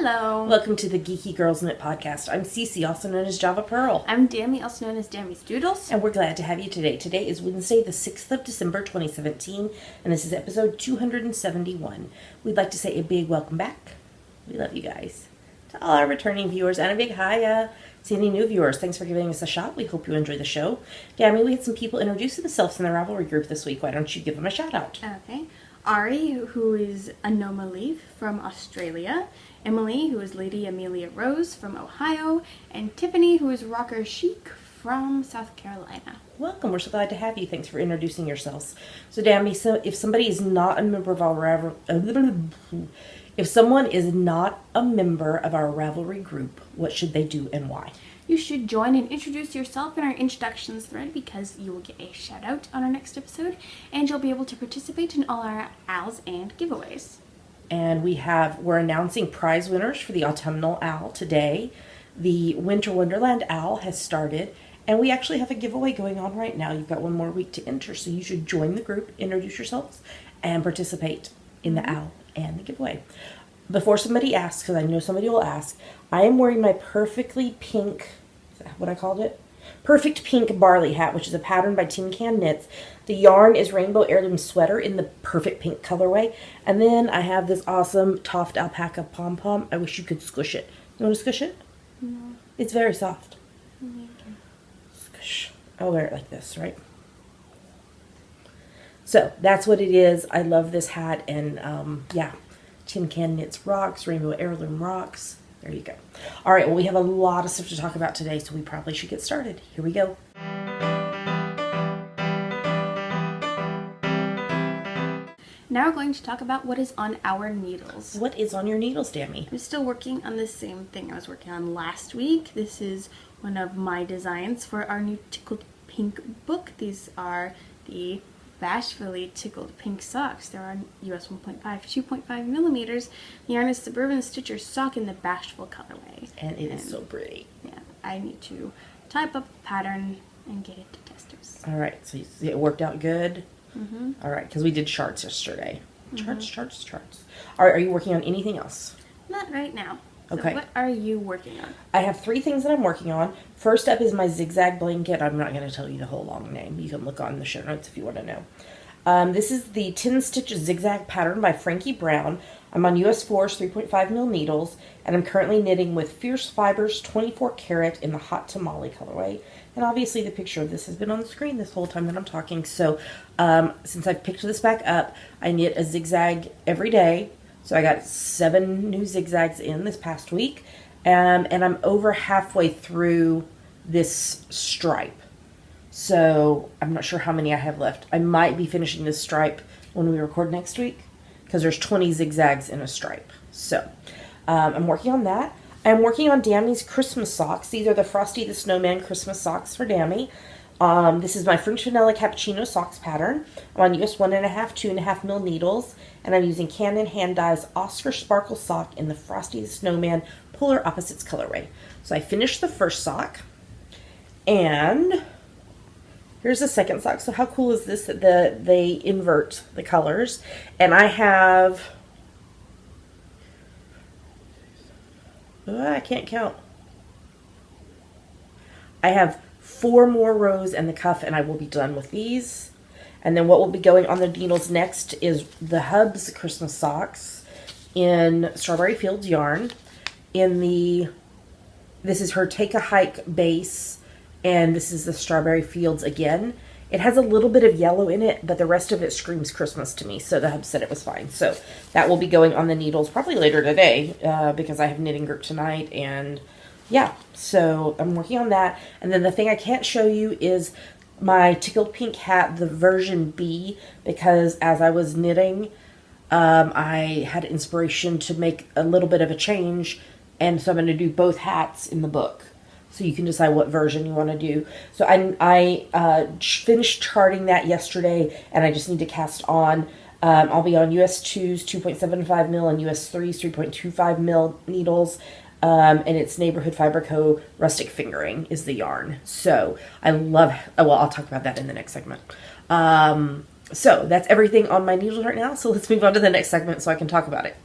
Hello. Welcome to the Geeky Girls Knit Podcast. I'm Cece, also known as Java Pearl. I'm Dammy, also known as Dammy's Doodles. And we're glad to have you today. Today is Wednesday, the 6th of December, 2017, and this is episode 271. We'd like to say a big welcome back. We love you guys. To all our returning viewers, and a big hi to any new viewers. Thanks for giving us a shot. We hope you enjoy the show. Dammy, we had some people introduce themselves in the Ravelry group this week. Why don't you give them a shout out? Okay. Ari, who is Anomaly from Australia. Emily, who is Lady Amelia Rose from Ohio. And Tiffany, who is Rocker Chic from South Carolina. Welcome. We're so glad to have you. Thanks for introducing yourselves. So, Dammy, so if somebody is not a member of our if someone is not a member of our Ravelry group, what should they do and why? You should join and introduce yourself in our introductions thread because you will get a shout out on our next episode and you'll be able to participate in all our owls and giveaways. And we're announcing prize winners for the Autumnal Owl today. The Winter Wonderland Owl has started, and we actually have a giveaway going on right now. You've got one more week to enter, so you should join the group, introduce yourselves, and participate in the owl and the giveaway. Before somebody asks, because I know somebody will ask, I am wearing my perfectly pink, is that what I called it? Perfect pink barley hat, which is a pattern by Tin Can Knits. The yarn is Rainbow Heirloom Sweater in the perfect pink colorway. And then I have this awesome Toft Alpaca pom-pom. I wish you could squish it. You want to squish it? No. It's very soft. Okay. Squish. I'll wear it like this, right? So that's what it is. I love this hat, and yeah. Tin Can Knits rocks, Rainbow Heirloom rocks. There you go. All right, well, we have a lot of stuff to talk about today, so we probably should get started. Here we go. Now we're going to talk about what is on our needles. What is on your needles, Dammy? I'm still working on the same thing I was working on last week. This is one of my designs for our new Tickled Pink book. These are the Bashfully Tickled Pink socks. They're on US 1.5, 2.5 millimeters. The yarn is Suburban Stitcher sock in the Bashful colorway. And it is so pretty. Yeah, I need to type up a pattern and get it to testers. All right, so it worked out good? Mm-hmm. All right, because we did charts yesterday. Charts. All right, are you working on anything else? Not right now. So Okay. what are you working on? I have 3 things that I'm working on. First up is my zigzag blanket. I'm not going to tell you the whole long name. You can look on the show notes if you want to know. This is the 10 Stitch Zigzag pattern by Frankie Brown. I'm on US 4's 3.5 mil needles, and I'm currently knitting with Fierce Fibers 24 karat in the Hot Tamale colorway. And obviously the picture of this has been on the screen this whole time that I'm talking. So since I've picked this back up, I knit a zigzag every day. So I got 7 new zigzags in this past week, and I'm over halfway through this stripe. So I'm not sure how many I have left. I might be finishing this stripe when we record next week, because there's 20 zigzags in a stripe. So I'm working on that. I'm working on Dammy's Christmas socks. These are the Frosty the Snowman Christmas socks for Dammy. This is my French Vanilla Cappuccino Socks pattern. I'm on US 1.5, 2.5 mil needles, and I'm using Cannon Hand Dye's Oscar Sparkle Sock in the Frosty the Snowman Polar Opposites colorway. So I finished the first sock, and here's the second sock. So how cool is this that they invert the colors? And I have, I can't count. I have 4 more rows and the cuff, and I will be done with these. And then what will be going on the needles next is the Hubs Christmas socks in Strawberry Fields yarn. This is her Take a Hike base, and this is the Strawberry Fields again. It has a little bit of yellow in it, but the rest of it screams Christmas to me, so the Hubs said it was fine. So that will be going on the needles probably later today, because I have knitting group tonight, and yeah, so I'm working on that. And then the thing I can't show you is my Tickled Pink hat, the version B, because as I was knitting, I had inspiration to make a little bit of a change, and so I'm going to do both hats in the book. So you can decide what version you want to do. So I finished charting that yesterday, and I just need to cast on. I'll be on US 2's 2.75 mil and US 3's 3.25 mil needles. And it's Neighborhood Fiber Co. Rustic Fingering is the yarn. So I love, well, I'll talk about that in the next segment. So that's everything on my needles right now. So let's move on to the next segment so I can talk about it.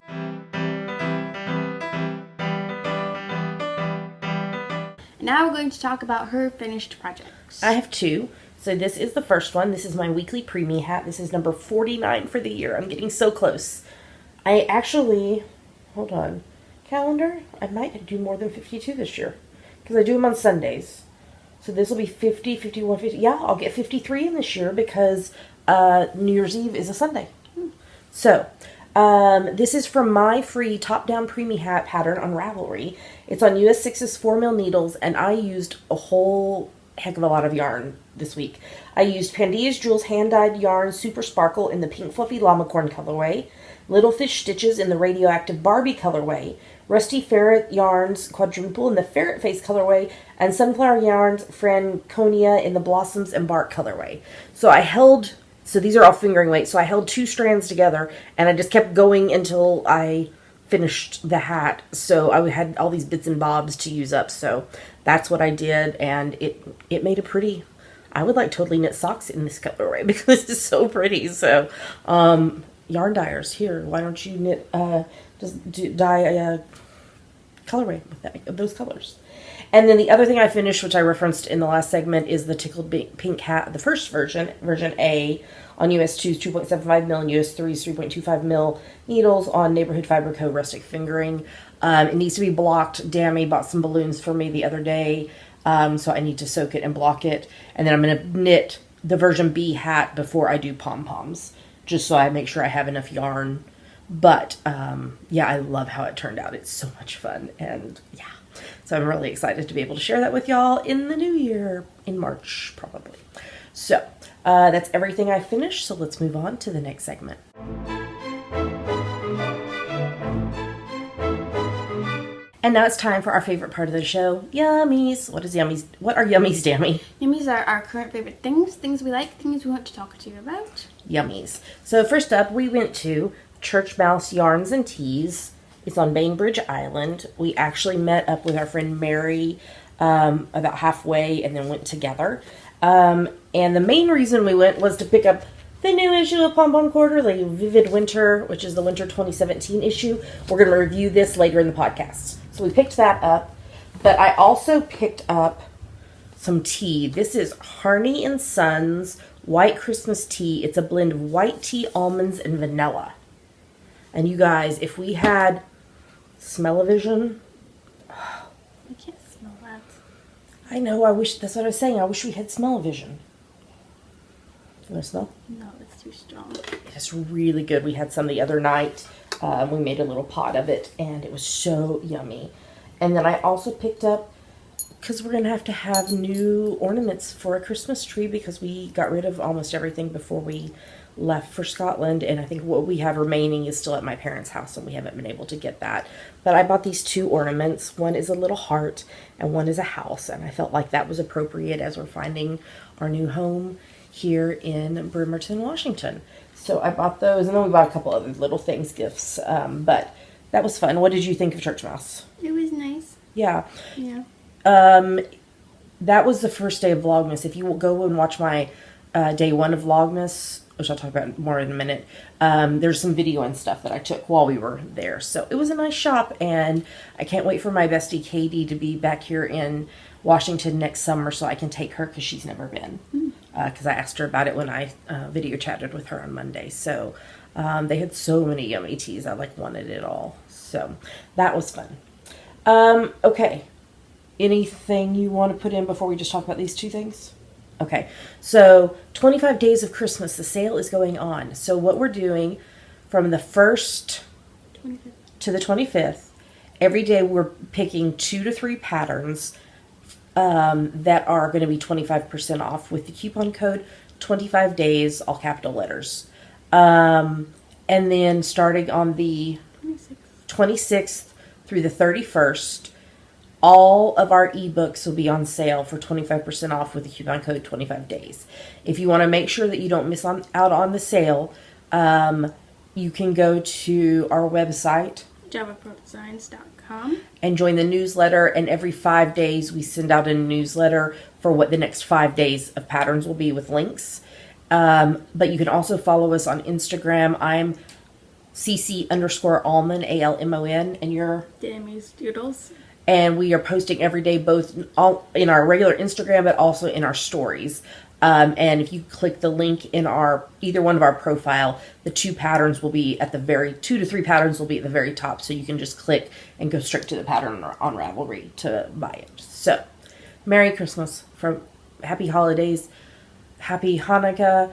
Now we're going to talk about her finished projects. I have 2. So this is the first one. This is my weekly preemie hat. This is number 49 for the year. I'm getting so close. I actually, hold on, calendar, I might do more than 52 this year because I do them on Sundays. So this will be 50, 51, 50. Yeah, I'll get 53 in this year because New Year's Eve is a Sunday. So this is from my free top-down preemie hat pattern on Ravelry. It's on US 6's 4mm needles, and I used a whole heck of a lot of yarn this week. I used Pandia's Jewels hand-dyed yarn Super Sparkle in the pink fluffy llama corn colorway, Little Fish Stitches in the radioactive Barbie colorway, Rusty Ferret yarns quadruple in the ferret face colorway, and Sunflower yarns Franconia in the blossoms and bark colorway. So these are all fingering weight. So I held 2 strands together, and I just kept going until I finished the hat. So I had all these bits and bobs to use up. So that's what I did, and it made a pretty. I would like totally knit socks in this colorway because it's so pretty. So yarn dyers, here, why don't you knit dye a colorway with those colors. And then the other thing I finished, which I referenced in the last segment, is the Tickled Pink hat, the first version A, on US 2's 2.75 mil and US 3's 3.25 mil needles on Neighborhood Fiber Co. Rustic Fingering. It needs to be blocked. Dammy bought some balloons for me the other day, so I need to soak it and block it. And then I'm going to knit the version B hat before I do pom-poms, just so I make sure I have enough yarn. But, yeah, I love how it turned out. It's so much fun, and yeah. So I'm really excited to be able to share that with y'all in the new year, in March, probably. So, that's everything I finished, so let's move on to the next segment. And now it's time for our favorite part of the show, Yummies. What are Yummies, Dammy? Yummies are our current favorite things we like, things we want to talk to you about. Yummies. So first up, we went to Church Mouse Yarns and Teas. It's on Bainbridge Island. We actually met up with our friend Mary about halfway and then went together. And the main reason we went was to pick up the new issue of Pom Pom Quarterly, Vivid Winter, which is the Winter 2017 issue. We're going to review this later in the podcast. So we picked that up. But I also picked up some tea. This is Harney and Sons White Christmas Tea. It's a blend of white tea, almonds, and vanilla. And you guys, if we had smell-o-vision. I can't smell that. I know, that's what I was saying. I wish we had smell-o-vision. You want to smell? No, it's too strong. It's really good. We had some the other night. We made a little pot of it, and it was so yummy. And then I also picked up, because we're going to have new ornaments for a Christmas tree, because we got rid of almost everything before we left for Scotland, and I think what we have remaining is still at my parents' house, and we haven't been able to get that. But I bought these 2 ornaments. One is a little heart, and one is a house, and I felt like that was appropriate as we're finding our new home here in Bremerton, Washington. So I bought those, and then we bought a couple other little things, gifts, but that was fun. What did you think of Church Mouse? It was nice. Yeah. Yeah. That was the first day of Vlogmas. If you will go and watch my day 1 of Vlogmas, which I'll talk about more in a minute, there's some video and stuff that I took while we were there. So it was a nice shop, and I can't wait for my bestie Katie to be back here in Washington next summer so I can take her, because she's never been. Because I asked her about it when I video chatted with her on Monday. So they had so many yummy teas. I wanted it all. So that was fun. Okay. Anything you want to put in before we just talk about these 2 things? Okay, so 25 Days of Christmas, the sale is going on. So what we're doing from the 1st to the 25th, every day we're picking 2 to 3 patterns that are going to be 25% off with the coupon code 25 days, all capital letters. And then starting on the 26th through the 31st, all of our ebooks will be on sale for 25% off with the coupon code 25 days. If you want to make sure that you don't miss out on the sale, you can go to our website, JavaProDesigns.com, and join the newsletter. And every 5 days, we send out a newsletter for what the next 5 days of patterns will be with links. But you can also follow us on Instagram. I'm CC_Almond, ALMON, and you're Dammy's Doodles. and we are posting every day, both in our regular Instagram, but also in our stories. And if you click the link in either one of our profile, the 2 to 3 patterns will be at the very top. So you can just click and go straight to the pattern on Ravelry to buy it. So Merry Christmas, Happy Holidays, Happy Hanukkah.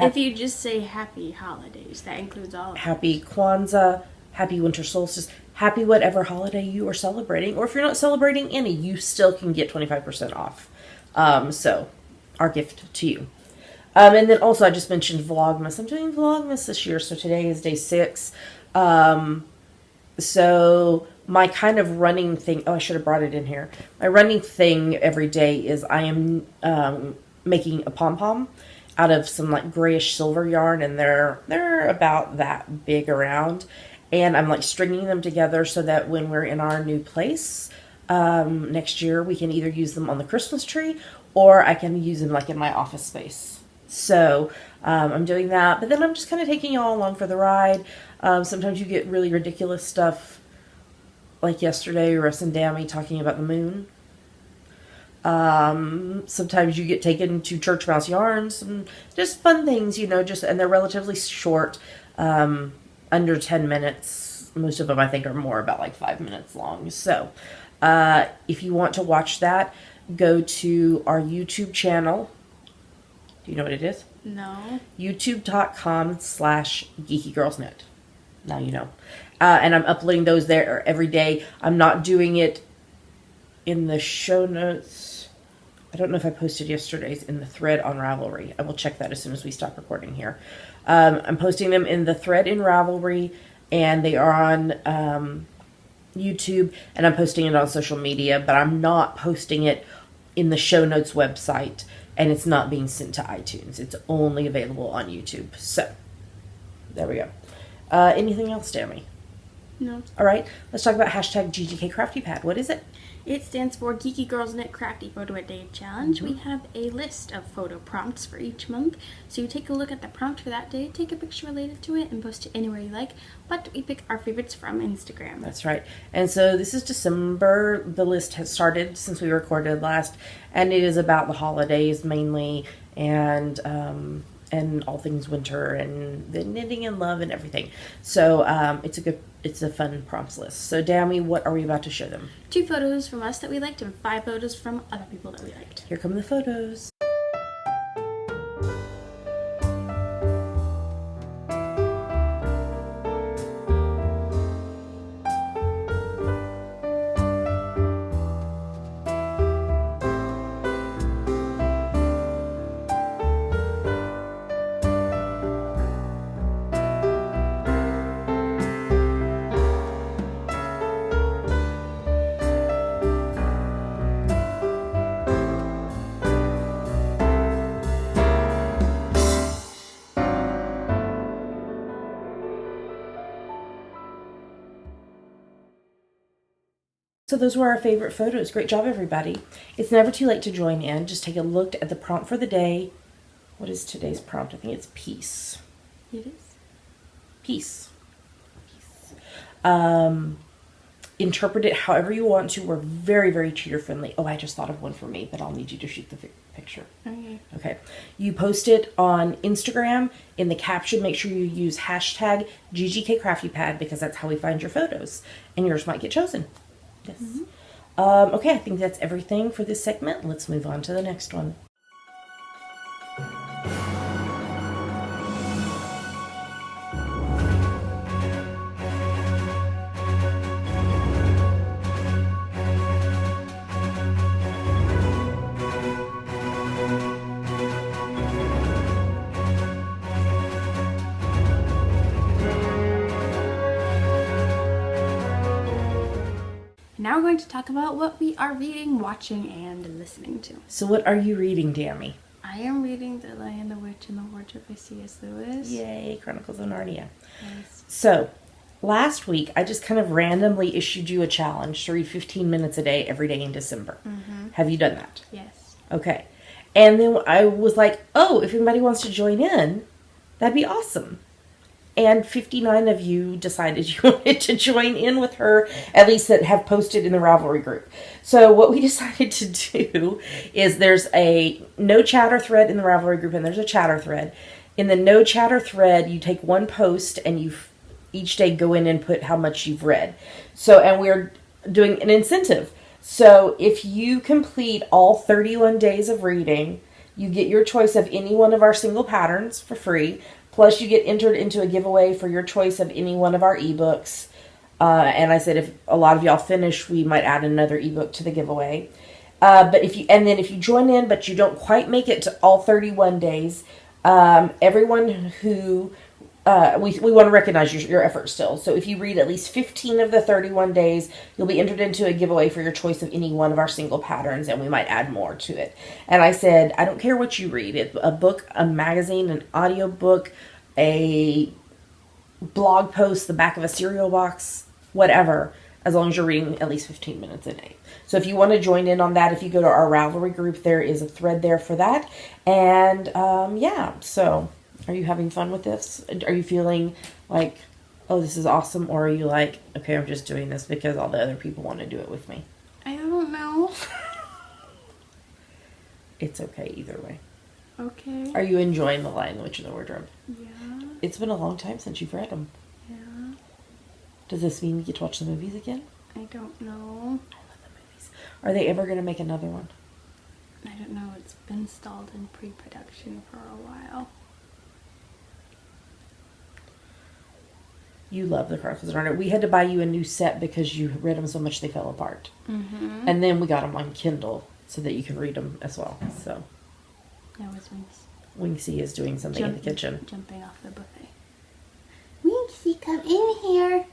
If you just say Happy Holidays, that includes all of it. Happy Kwanzaa, Happy Winter Solstice, happy whatever holiday you are celebrating. Or if you're not celebrating any, you still can get 25% off. So our gift to you. And then also I just mentioned Vlogmas. I'm doing Vlogmas this year, so today is day 6. So my kind of running thing, I should have brought it in here. My running thing every day is I am making a pom-pom out of some like grayish silver yarn, and they're about that big around. And I'm like stringing them together so that when we're in our new place next year, we can either use them on the Christmas tree, or I can use them like in my office space. So I'm doing that, but then I'm just kind of taking y'all along for the ride. Sometimes you get really ridiculous stuff, like yesterday, Russ and Dammy talking about the moon. Sometimes you get taken to Church Mouse Yarns, and just fun things, and they're relatively short, under 10 minutes. Most of them I think are more about like 5 minutes long. So if you want to watch that, go to our YouTube channel. Do you know what it is? No. youtube.com/geekygirlsnet. Now you know. And I'm uploading those there every day. I'm not doing it in the show notes. I don't know if I posted yesterday's in the thread on Ravelry. I will check that as soon as we stop recording here. I'm posting them in the thread in Ravelry, and they are on YouTube, and I'm posting it on social media, but I'm not posting it in the show notes website, and it's not being sent to iTunes. It's only available on YouTube. So, there we go. Anything else, Dammy? No. All right, let's talk about hashtag #GGKCraftyPad. What is it? It stands for Geeky Girls Knit Crafty Photo a Day Challenge. We have a list of photo prompts for each month. So you take a look at the prompt for that day, take a picture related to it, and post it anywhere you like. But we pick our favorites from Instagram. That's right. And so this is December. The list has started since we recorded last, and it is about the holidays mainly, and all things winter, and the knitting and love and everything. So it's a fun prompts list. So Dammy, what are we about to show them? 2 photos from us that we liked and 5 photos from other people that we liked. Here come the photos. So those were our favorite photos. Great job, everybody. It's never too late to join in. Just take a look at the prompt for the day. What is today's prompt? I think it's peace. It is. Peace. Interpret it however you want to. We're very, very cheater friendly. Oh, I just thought of one for me, but I'll need you to shoot the picture. Okay. You post it on Instagram. In the caption, make sure you use hashtag GGKCraftyPad, because that's how we find your photos. And yours might get chosen. Yes. Okay, I think that's everything for this segment. Let's move on to the next one. Now we're going to talk about what we are reading, watching, and listening to. So what are you reading, Dammy? I am reading The Lion, the Witch, and the Wardrobe by C.S. Lewis. Yay, Chronicles of Narnia. Yes. So, last week, I just kind of randomly issued you a challenge to read 15 minutes a day every day in December. Mm-hmm. Have you done that? Yes. Okay. And then I was like, oh, if anybody wants to join in, that'd be awesome. And 59 of you decided you wanted to join in with her, at least that have posted in the Ravelry group. So what we decided to do is there's a no chatter thread in the Ravelry group, and there's a chatter thread. In the no chatter thread, you take one post and you each day go in and put how much you've read. So, and we're doing an incentive. So if you complete all 31 days of reading, you get your choice of any one of our single patterns for free. Plus, you get entered into a giveaway for your choice of any one of our ebooks. And I said if a lot of y'all finish, we might add another ebook to the giveaway. But if you join in, but you don't quite make it to all 31 days, everyone who we want to recognize your efforts still. So if you read at least 15 of the 31 days, you'll be entered into a giveaway for your choice of any one of our single patterns, and we might add more to it. And I said, I don't care what you read. A book, a magazine, an audiobook, a blog post, the back of a cereal box, whatever, as long as you're reading at least 15 minutes a day. So if you want to join in on that, if you go to our Ravelry group, there is a thread there for that. And so... Are you having fun with this? Are you feeling like, oh, this is awesome? Or are you like, okay, I'm just doing this because all the other people want to do it with me? I don't know. It's okay either way. Okay. Are you enjoying The Lion, the Witch, and the Wardrobe? Yeah. It's been a long time since you've read them. Yeah. Does this mean you get to watch the movies again? I don't know. I love the movies. Are they ever going to make another one? I don't know. It's been stalled in pre-production for a while. You love the Chronicles of Narnia. We had to buy you a new set because you read them so much they fell apart. Mm-hmm. And then we got them on Kindle so that you can read them as well. So That was Winks. Winksy is doing something in the kitchen. Jumping off the buffet. Winksy, come in here.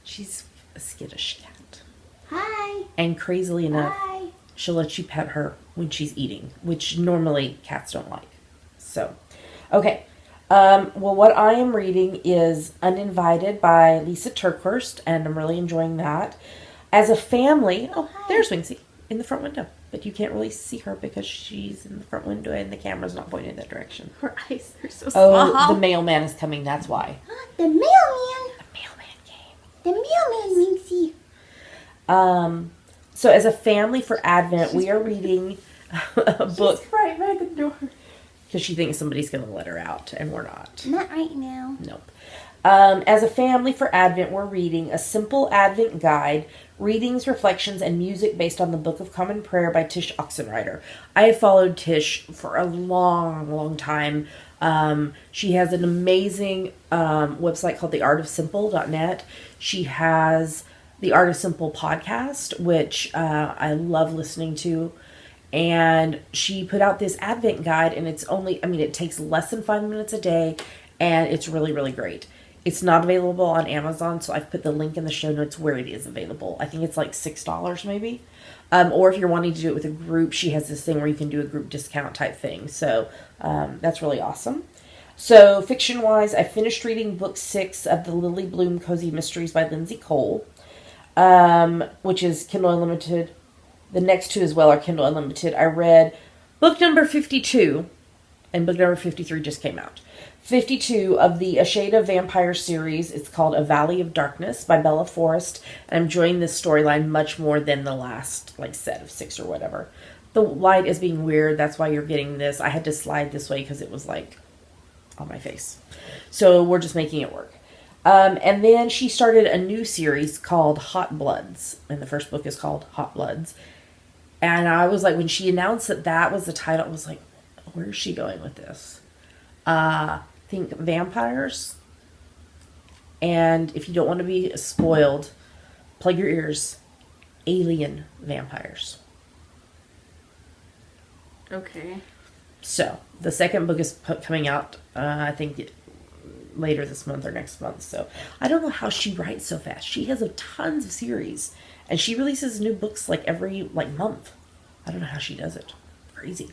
She's a skittish cat. Hi. And crazily enough, Hi. she'll let you pet her when she's eating, which normally cats don't like. So, okay. Well, what I am reading is Uninvited by Lisa Turkhurst, and I'm really enjoying that. As a family, there's Winksy in the front window, but you can't really see her because she's in the front window and the camera's not pointing in that direction. Her eyes are so small. Oh, the mailman is coming, that's why. The mailman. The mailman came. The mailman, Winksy. So as a family for Advent, we are reading a book. She's right by the door. Because she thinks somebody's going to let her out, and we're not. Not right now. Nope. As a family for Advent, we're reading A Simple Advent Guide, Readings, Reflections, and Music Based on the Book of Common Prayer by Tish Oxenreider. I have followed Tish for a long, long time. She has an amazing website called theartofsimple.net. She has the Art of Simple podcast, which I love listening to. And she put out this Advent guide, and it's only, it takes less than 5 minutes a day, and it's really, really great. It's not available on Amazon, so I've put the link in the show notes where it is available. I think it's like $6 maybe. Or if you're wanting to do it with a group, she has this thing where you can do a group discount type thing. So that's really awesome. So fiction-wise, I finished reading book 6 of the Lily Bloom Cozy Mysteries by Lindsay Cole, which is Kindle Unlimited. The next two as well are Kindle Unlimited. I read book number 52, and book number 53 just came out. 52 of the A Shade of Vampire series. It's called A Valley of Darkness by Bella Forrest. And I'm enjoying this storyline much more than the last set of 6 or whatever. The light is being weird. That's why you're getting this. I had to slide this way because it was on my face. So we're just making it work. And then she started a new series called Hot Bloods. And the first book is called Hot Bloods. And I was like, when she announced that was the title, I was like, where is she going with this? Think vampires. And if you don't want to be spoiled, plug your ears. Alien vampires. Okay. So, the second book is coming out, I think, later this month or next month. So, I don't know how she writes so fast. She has tons of series. And she releases new books every month. I don't know how she does it. Crazy.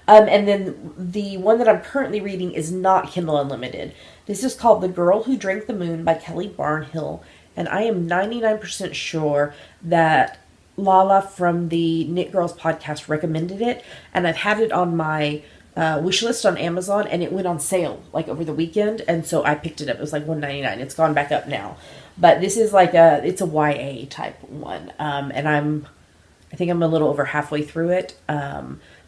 And then the one that I'm currently reading is not Kindle Unlimited. This is called The Girl Who Drank the Moon by Kelly Barnhill. And I am 99% sure that Lala from the Knit Girls podcast recommended it. And I've had it on my wish list on Amazon, and it went on sale like over the weekend, and so I picked it up. It was like $1.99. It's gone back up now, but this is like it's a YA type one, and I think I'm a little over halfway through it.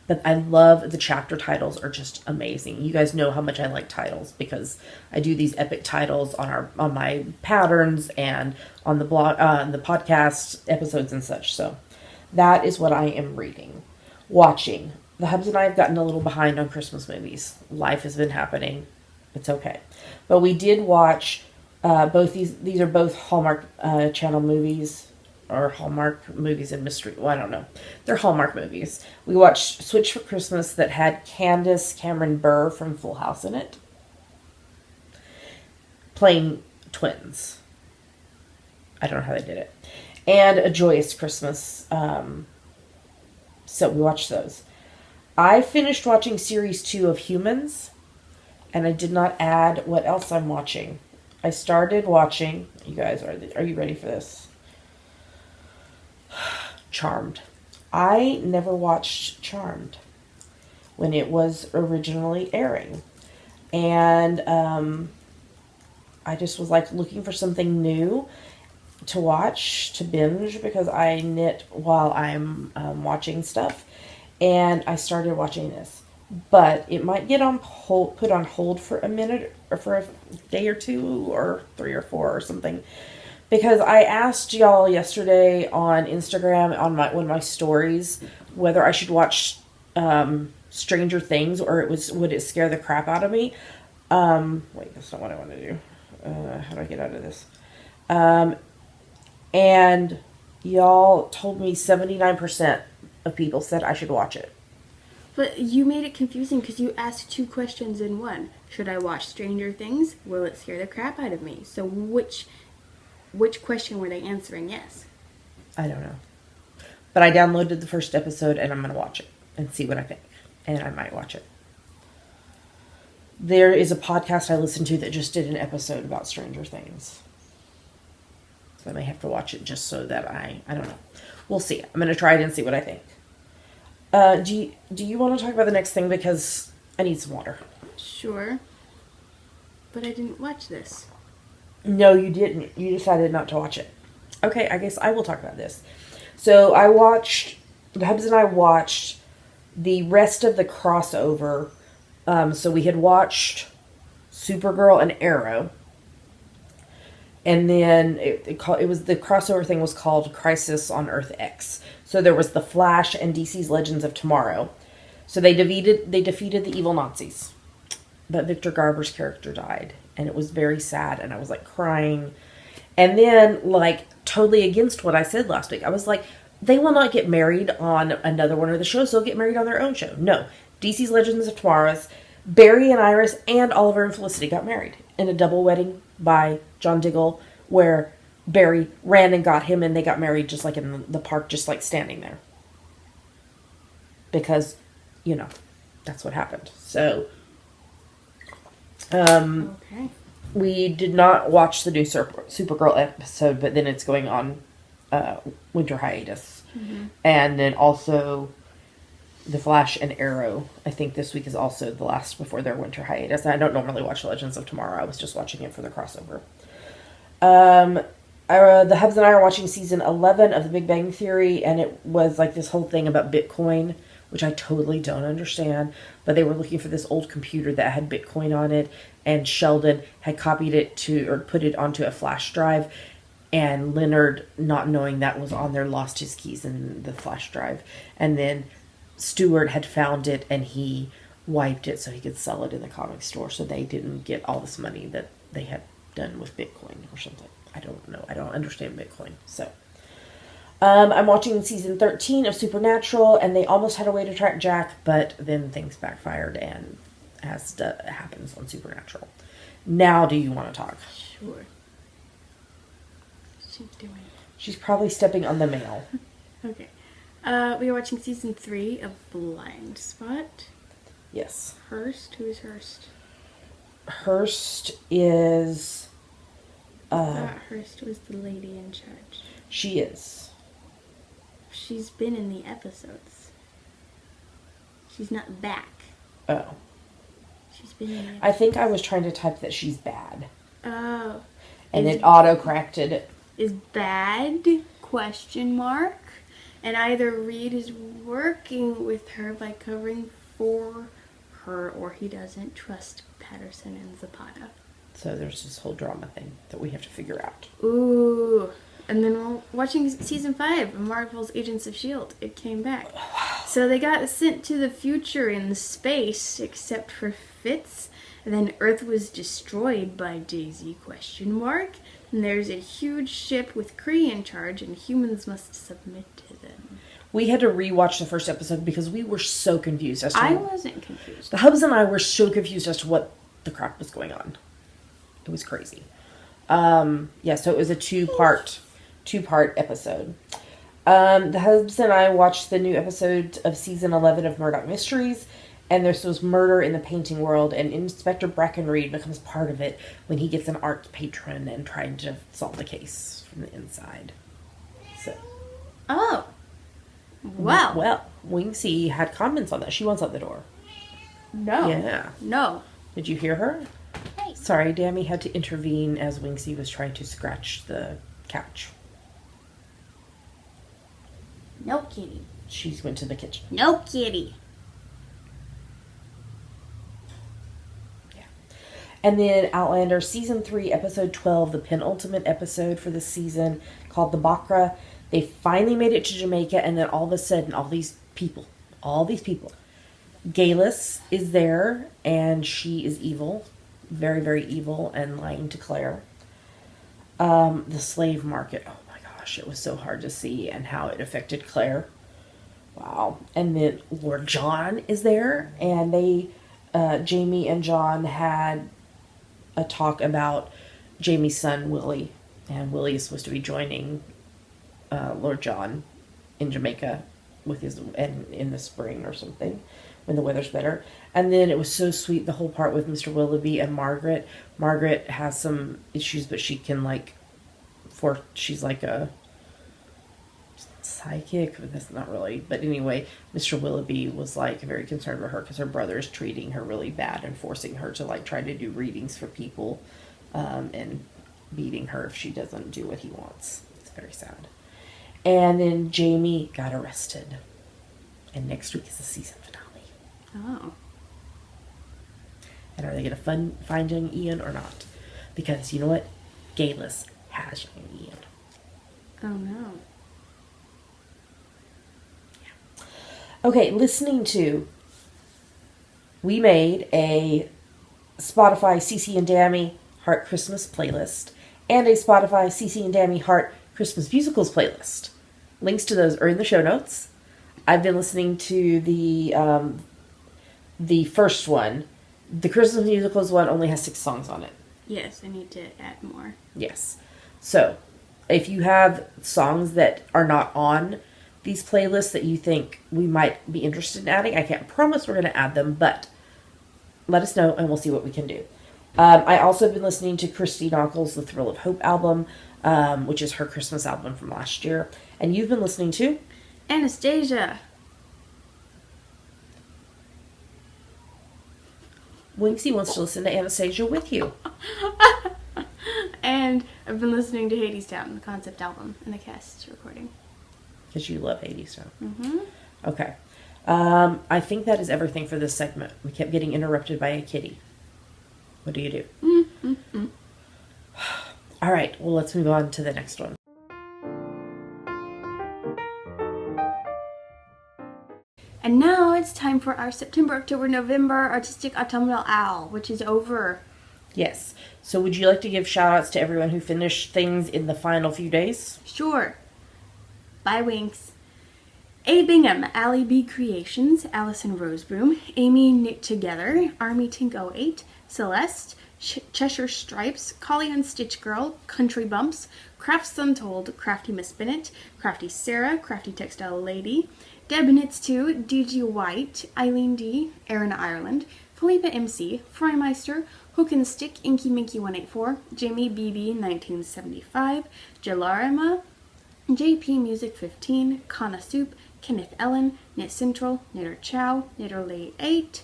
But I love the chapter titles are just amazing. You guys know how much I like titles because I do these epic titles on my patterns and on the blog, the podcast episodes and such. So that is what I am reading, watching. The hubs and I have gotten a little behind on Christmas movies. Life has been happening. It's okay. But we did watch both these. These are both Hallmark Channel movies, or Hallmark movies and mystery. Well, I don't know. They're Hallmark movies. We watched Switch for Christmas that had Candace Cameron Bure from Full House in it, playing twins. I don't know how they did it. And A Joyous Christmas. So we watched those. I finished watching series 2 of Humans, and I did not add what else I'm watching. I started watching, you guys, are you ready for this? Charmed. I never watched Charmed when it was originally airing. And I just was like looking for something new to watch, to binge, because I knit while I'm watching stuff. And I started watching this. But it might get on hold, put on hold for a minute, or for a day or 2 or 3 or 4 or something. Because I asked y'all yesterday on Instagram, on one of my stories, whether I should watch Stranger Things or would it scare the crap out of me. Wait, that's not what I want to do. How do I get out of this? And y'all told me 79% of people said I should watch it. But you made it confusing because you asked 2 questions in one. Should I watch Stranger Things? Will it scare the crap out of me? So which question were they answering yes? I don't know. But I downloaded the first episode and I'm going to watch it and see what I think. And I might watch it. There is a podcast I listened to that just did an episode about Stranger Things. So I may have to watch it just so that I don't know. We'll see. I'm going to try it and see what I think. Do you want to talk about the next thing? Because I need some water. Sure. But I didn't watch this. No, you didn't. You decided not to watch it. Okay, I guess I will talk about this. So the hubs and I watched the rest of the crossover. So we had watched Supergirl and Arrow. And then it was the crossover thing was called Crisis on Earth X. So there was the Flash and DC's Legends of Tomorrow. So they defeated the evil Nazis. But Victor Garber's character died. And it was very sad. And I was like crying. And then like totally against what I said last week. I was like, they will not get married on another one of the shows. They'll get married on their own show. No. DC's Legends of Tomorrow's Barry and Iris and Oliver and Felicity got married in a double wedding by John Diggle, where Barry ran and got him and they got married just like in the park, just like standing there. Because, that's what happened. So, Okay. We did not watch the new Supergirl episode, but then it's going on winter hiatus. Mm-hmm. And then also the Flash and Arrow, I think this week is also the last before their winter hiatus. I don't normally watch Legends of Tomorrow. I was just watching it for the crossover. The hubs and I are watching season 11 of The Big Bang Theory, and it was like this whole thing about Bitcoin, which I totally don't understand. But they were looking for this old computer that had Bitcoin on it, and Sheldon had copied it or put it onto a flash drive, and Leonard, not knowing that was on there, lost his keys in the flash drive. And then Stewart had found it, and he wiped it so he could sell it in the comic store, so they didn't get all this money that they had done with Bitcoin or something. I don't know. I don't understand Bitcoin. So, I'm watching season 13 of Supernatural, and they almost had a way to track Jack, but then things backfired, and as happens on Supernatural. Now, do you want to talk? Sure. What's she doing? She's probably stepping on the mail. Okay. We are watching season 3 of Blind Spot. Yes. Hurst? Who is Hurst? Hurst is... I thought Hurst was the lady in charge. She is. She's been in the episodes. She's not back. Oh. She's been in it. I think I was trying to type that she's bad. Oh. And it auto-corrected it. Is bad? Question mark. And either Reed is working with her by covering for her, or he doesn't trust Patterson and Zapata. So there's this whole drama thing that we have to figure out. Ooh. And then we're watching season 5 of Marvel's Agents of S.H.I.E.L.D. It came back. So they got sent to the future in space, except for Fitz. And then Earth was destroyed by Daisy, question mark. And there's a huge ship with Kree in charge, and humans must submit to them. We had to rewatch the first episode because we were so confused as to... I wasn't confused. The hubs and I were so confused as to what the crap was going on. It was crazy. So it was a two-part episode. The hubs and I watched the new episode of season 11 of Murdoch Mysteries, and this was murder in the painting world, and Inspector Breckenreed becomes part of it when he gets an art patron and trying to solve the case from the inside. So. Oh. Wow. Well, Wingsy had comments on that. She wants out the door. No. Yeah. No. Did you hear her? Hey. Sorry, Dammy had to intervene as Wingsy was trying to scratch the couch. No kitty. She went to the kitchen. No kitty. Yeah. And then Outlander Season 3, Episode 12, the penultimate episode for this season, called The Bakra. They finally made it to Jamaica, and then all of a sudden, all these people, Galis is there, and she is evil. Very, very evil, and lying to Claire. The slave market. Oh my gosh, it was so hard to see, and how it affected Claire. Wow. And then Lord John is there, and Jamie and John had a talk about Jamie's son, Willie. And Willie is supposed to be joining Lord John in Jamaica in the spring or something, when the weather's better. And then it was so sweet, the whole part with Mr. Willoughby and Margaret. Margaret has some issues, but she can she's like a psychic, but that's not really. But anyway, Mr. Willoughby was very concerned about her because her brother is treating her really bad and forcing her to try to do readings for people, and beating her if she doesn't do what he wants. It's very sad. And then Jamie got arrested. And next week is the season finale. Oh. And are they going to find young Ian or not? Because you know what? Galis has young Ian. Oh no. Yeah. Okay, listening to... We made a Spotify CC and Dammy Heart Christmas playlist and a Spotify CC and Dammy Heart Christmas Musicals playlist. Links to those are in the show notes. I've been listening to the first one. The Christmas Musicals one only has 6 songs on it. Yes, I need to add more. Yes. So, if you have songs that are not on these playlists that you think we might be interested in adding, I can't promise we're going to add them, but let us know and we'll see what we can do. I also have been listening to Christy Nockels' The Thrill of Hope album, which is her Christmas album from last year. And you've been listening to... Anastasia. Winksy wants to listen to Anastasia with you. And I've been listening to Hadestown, the concept album, and the cast recording. Because you love Hadestown. Mm-hmm. Okay. I think that is everything for this segment. We kept getting interrupted by a kitty. What do you do? Mm-hmm. All right. Well, let's move on to the next one. And now it's time for our September, October, November Artistic Autumnal Owl, which is over. Yes. So would you like to give shout-outs to everyone who finished things in the final few days? Sure. Bye, Winks. A. Bingham, Allie B. Creations, Allison Rosebroom, Amy Knit Together, Army Tink 08, Celeste, Cheshire Stripes, Collie and Stitch Girl, Country Bumps, Crafts Untold, Crafty Miss Bennett, Crafty Sarah, Crafty Textile Lady, Deb Knits 2, DG White, Eileen D, Erin Ireland, Philippa MC, Frymeister, Hook and Stick, Inky Minky 184, Jamie BB 1975, Jalarima, JP Music 15, Kana Soup, Kenneth Ellen, Knit Central, Knitter Chow, Knitter Lay 8,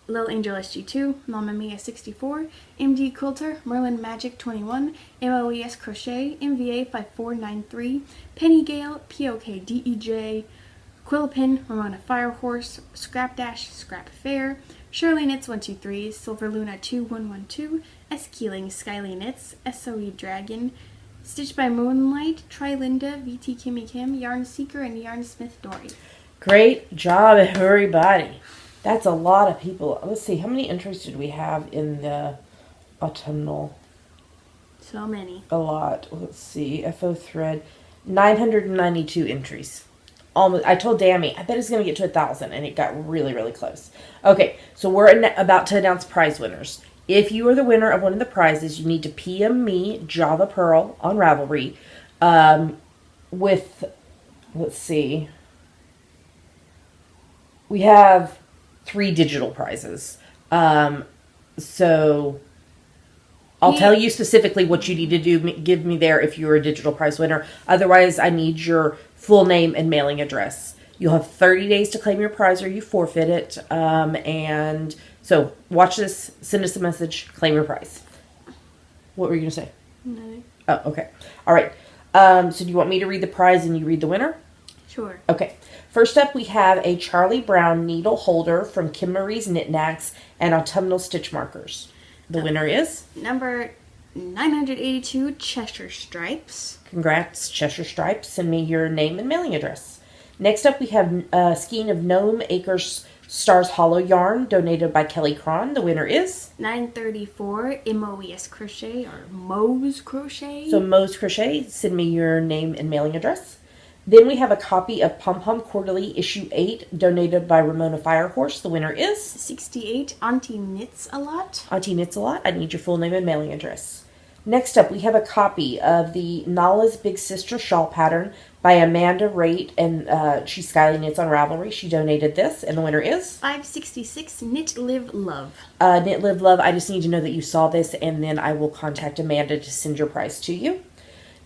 Lil Angel SG2, Mamma Mia 64, MD Quilter, Merlin Magic 21, MOES Crochet, MVA 5493, Penny Gale, POK DEJ, Quillpin, Ramona Firehorse, Scrap Dash, Scrap Fair, Shirley Knits 123, Silver Luna 2112, S Keeling, Skyly Knits, SOE Dragon, Stitched by Moonlight, Trilinda, VT Kimmy Kim, Yarn Seeker, and Yarn Smith Dory. Great job, everybody. That's a lot of people. Let's see, how many entries did we have in the autumnal? So many. A lot. Let's see, FO thread, 992 entries. Almost. I told Dammy, I bet it's going to get to 1,000, and it got really, really close. Okay, so we're about to announce prize winners. If you are the winner of one of the prizes, you need to PM me, Java Pearl, on Ravelry, with, let's see, we have 3 digital prizes. So I'll tell you specifically what you need to do. Give me there if you're a digital prize winner. Otherwise, I need your full name and mailing address. You'll have 30 days to claim your prize or you forfeit it. And so watch this, send us a message, claim your prize. What were you going to say? No. Oh, okay. All right. So do you want me to read the prize and you read the winner? Sure. Okay. First up, we have a Charlie Brown needle holder from Kim Marie's Knit Knacks and autumnal stitch markers. The winner is? Number 982, Cheshire Stripes. Congrats, Cheshire Stripes. Send me your name and mailing address. Next up, we have a skein of Gnome Acres Stars Hollow yarn donated by Kelly Cron. The winner is? 934, MOES Crochet or Moe's Crochet. So Moe's Crochet. Send me your name and mailing address. Then we have a copy of Pom Pom Quarterly Issue 8 donated by Ramona Firehorse. The winner is? 68, Auntie Knits a Lot. Auntie Knits a Lot. I need your full name and mailing address. Next up, we have a copy of the Nala's Big Sister shawl pattern by Amanda Raitt, and she's Skyly Knits on Ravelry. She donated this, and the winner is? 566, Knit Live Love. Knit Live Love. I just need to know that you saw this, and then I will contact Amanda to send your prize to you.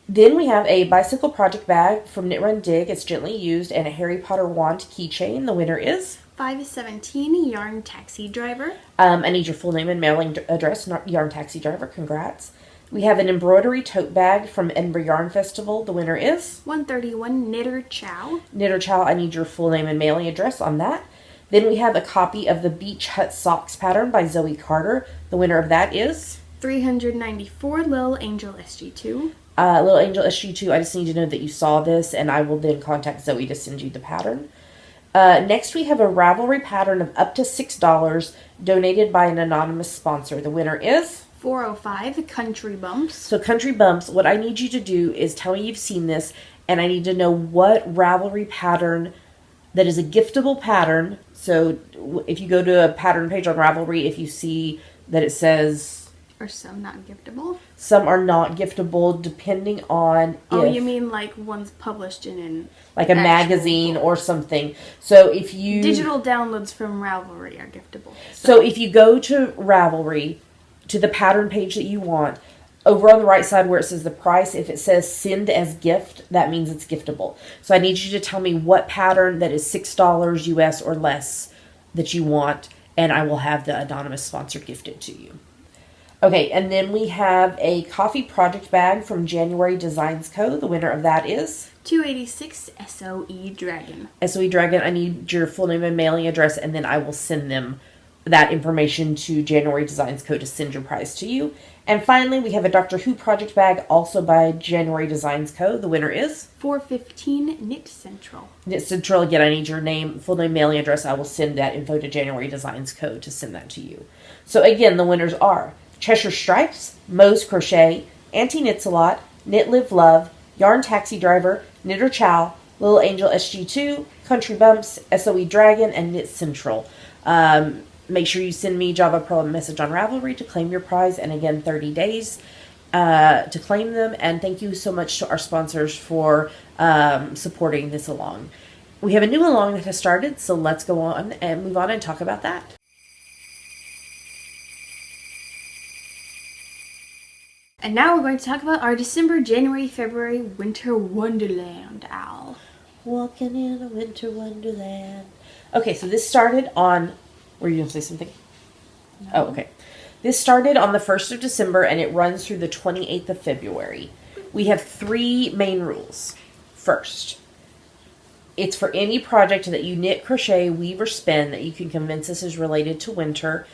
Then we have a bicycle project bag from Knit Run Dig. It's gently used, and a Harry Potter wand keychain. The winner is? 517, Yarn Taxi Driver. I need your full name and mailing address, not Yarn Taxi Driver. Congrats. We have an embroidery tote bag from Edinburgh Yarn Festival. The winner is? 131, Knitter Chow. Knitter Chow, I need your full name and mailing address on that. Then we have a copy of the Beach Hut Socks pattern by Zoe Carter. The winner of that is? 394, Lil Angel SG2. Little Angel SG2, I just need to know that you saw this, and I will then contact Zoe to send you the pattern. Next, we have a Ravelry pattern of up to $6 donated by an anonymous sponsor. The winner is? 405, Country Bumps. So Country Bumps, what I need you to do is tell me you've seen this, and I need to know what Ravelry pattern that is a giftable pattern. So if you go to a pattern page on Ravelry, if you see that it says... Or some not giftable? Some are not giftable depending on Oh, you mean like ones published in an... Like a magazine or something. So if you... Digital downloads from Ravelry are giftable. So if you go to Ravelry, to the pattern page that you want, over on the right side where it says the price, if it says send as gift, that means it's giftable. So I need you to tell me what pattern that is $6 US or less that you want, and I will have the anonymous sponsor gifted to you. Okay, and then we have a coffee project bag from January Designs Co. The winner of that is? 286, SOE Dragon. SOE Dragon, I need your full name and mailing address, and then I will send them that information to January Designs Co. to send your prize to you. And finally, we have a Doctor Who project bag, also by January Designs Co. The winner is? 415, Knit Central. Knit Central, again, I need your name, full name, mailing address. I will send that info to January Designs Co. to send that to you. So again, the winners are Cheshire Stripes, Moe's Crochet, Auntie Knits a Lot, Knit Live Love, Yarn Taxi Driver, Knitter Chow, Little Angel SG2, Country Bumps, SOE Dragon, and Knit Central. Make sure you send me Java Pearl a message on Ravelry to claim your prize, and again, 30 days to claim them. And thank you so much to our sponsors for supporting this along. We have a new along that has started, so let's go on and move on and talk about that. And now we're going to talk about our December, January, February Winter Wonderland owl. Walking in a winter wonderland. Okay, so this started on... Were you going to say something? No. Oh, okay. This started on the 1st of December and it runs through the 28th of February. We have 3 main rules. First, it's for any project that you knit, crochet, weave, or spin that you can convince us is related to winter.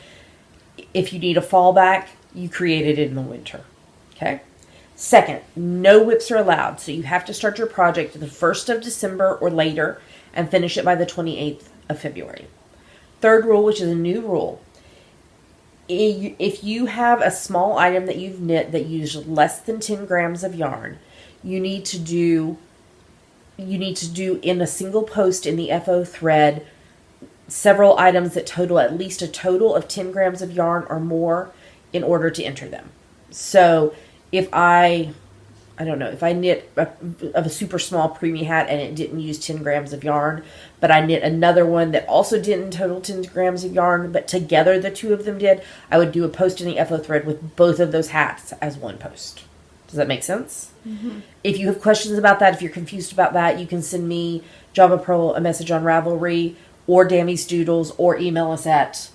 If you need a fallback, you create it in the winter. Okay? Second, no whips are allowed, so you have to start your project the 1st of December or later and finish it by the 28th of February. Third rule, which is a new rule, if you have a small item that you've knit that uses less than 10 grams of yarn, you need to do in a single post in the FO thread several items that total at least a total of 10 grams of yarn or more in order to enter them. So if I knit a super small preemie hat and it didn't use 10 grams of yarn, but I knit another one that also didn't total 10 grams of yarn, but together the two of them did, I would do a post in the FO thread with both of those hats as one post. Does that make sense? Mm-hmm. If you have questions about that, if you're confused about that, you can send me, Java Pearl, a message on Ravelry, or Dammy's Doodles, or email us at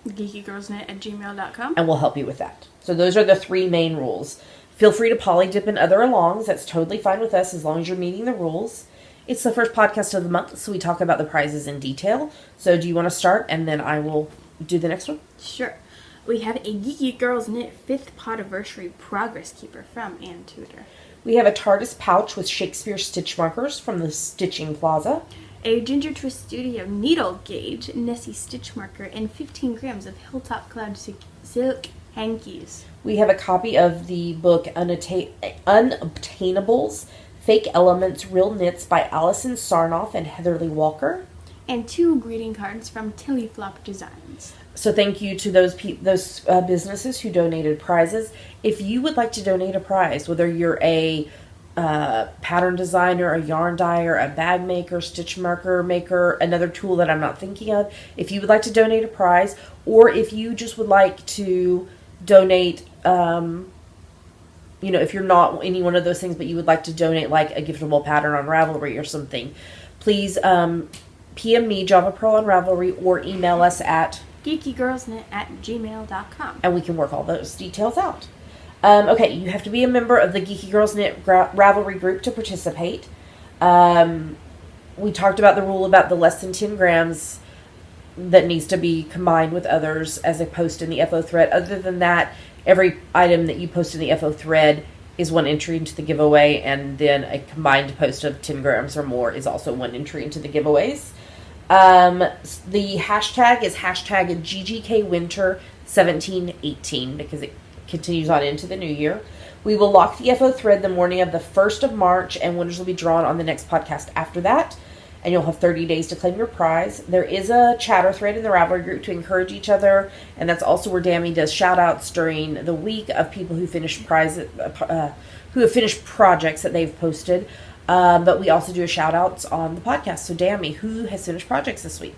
geekygirlsnet@gmail.com. and we'll help you with that. So those are the 3 main rules. Feel free to polydip in other alongs. That's totally fine with us as long as you're meeting the rules. It's the first podcast of the month, so we talk about the prizes in detail. So do you want to start, and then I will do the next one? Sure. We have a Geeky Girls Knit 5th Podiversary Progress Keeper from Ann Tudor. We have a TARDIS pouch with Shakespeare stitch markers from the Stitching Plaza. A Ginger Twist Studio Needle Gauge Nessie Stitch Marker and 15 grams of Hilltop Cloud Silk Hankies. We have a copy of the book Unobtainables, Fake Elements, Real Knits by Alison Sarnoff and Heatherly Walker. And 2 greeting cards from Tilly Flop Designs. So thank you to those businesses who donated prizes. If you would like to donate a prize, whether you're a pattern designer, a yarn dyer, a bag maker, stitch marker maker, another tool that I'm not thinking of, if you would like to donate a prize, or if you just would like to donate, if you're not any one of those things, but you would like to donate like a giftable pattern on Ravelry or something, please PM me, Java Pearl on Ravelry, or email us at geekygirlsnet@gmail.com. and we can work all those details out. Okay, you have to be a member of the Geeky Girls Knit Ravelry group to participate. We talked about the rule about the less than 10 grams that needs to be combined with others as a post in the FO thread. Other than that, every item that you post in the FO thread is one entry into the giveaway, and then a combined post of 10 grams or more is also one entry into the giveaways. The hashtag is hashtag GGKWinter1718 because it continues on into the new year. We will lock the FO thread the morning of the 1st of March, and winners will be drawn on the next podcast after that. And you'll have 30 days to claim your prize. There is a chatter thread in the Ravelry group to encourage each other, and that's also where Dammy does shout-outs during the week of people who finish who have finished projects that they've posted. But we also do a shout-outs on the podcast. So, Dammy, who has finished projects this week?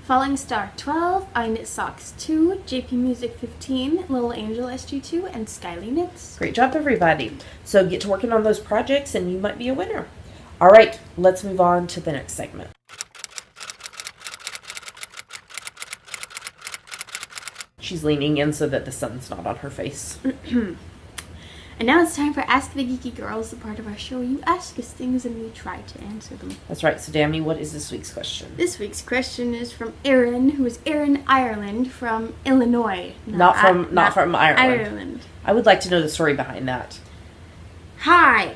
Falling Star 12, I Knit Socks 2, JP Music 15, Little Angel SG2, and Skyly Knits. Great job, everybody. So get to working on those projects, and you might be a winner. All right, let's move on to the next segment. She's leaning in so that the sun's not on her face. And now it's time for Ask the Geeky Girls, the part of our show. You ask us things and we try to answer them. That's right. So, Damny, what is this week's question? This week's question is from Erin, who is Erin Ireland from Illinois. Not from Ireland. Ireland. I would like to know the story behind that. Hi.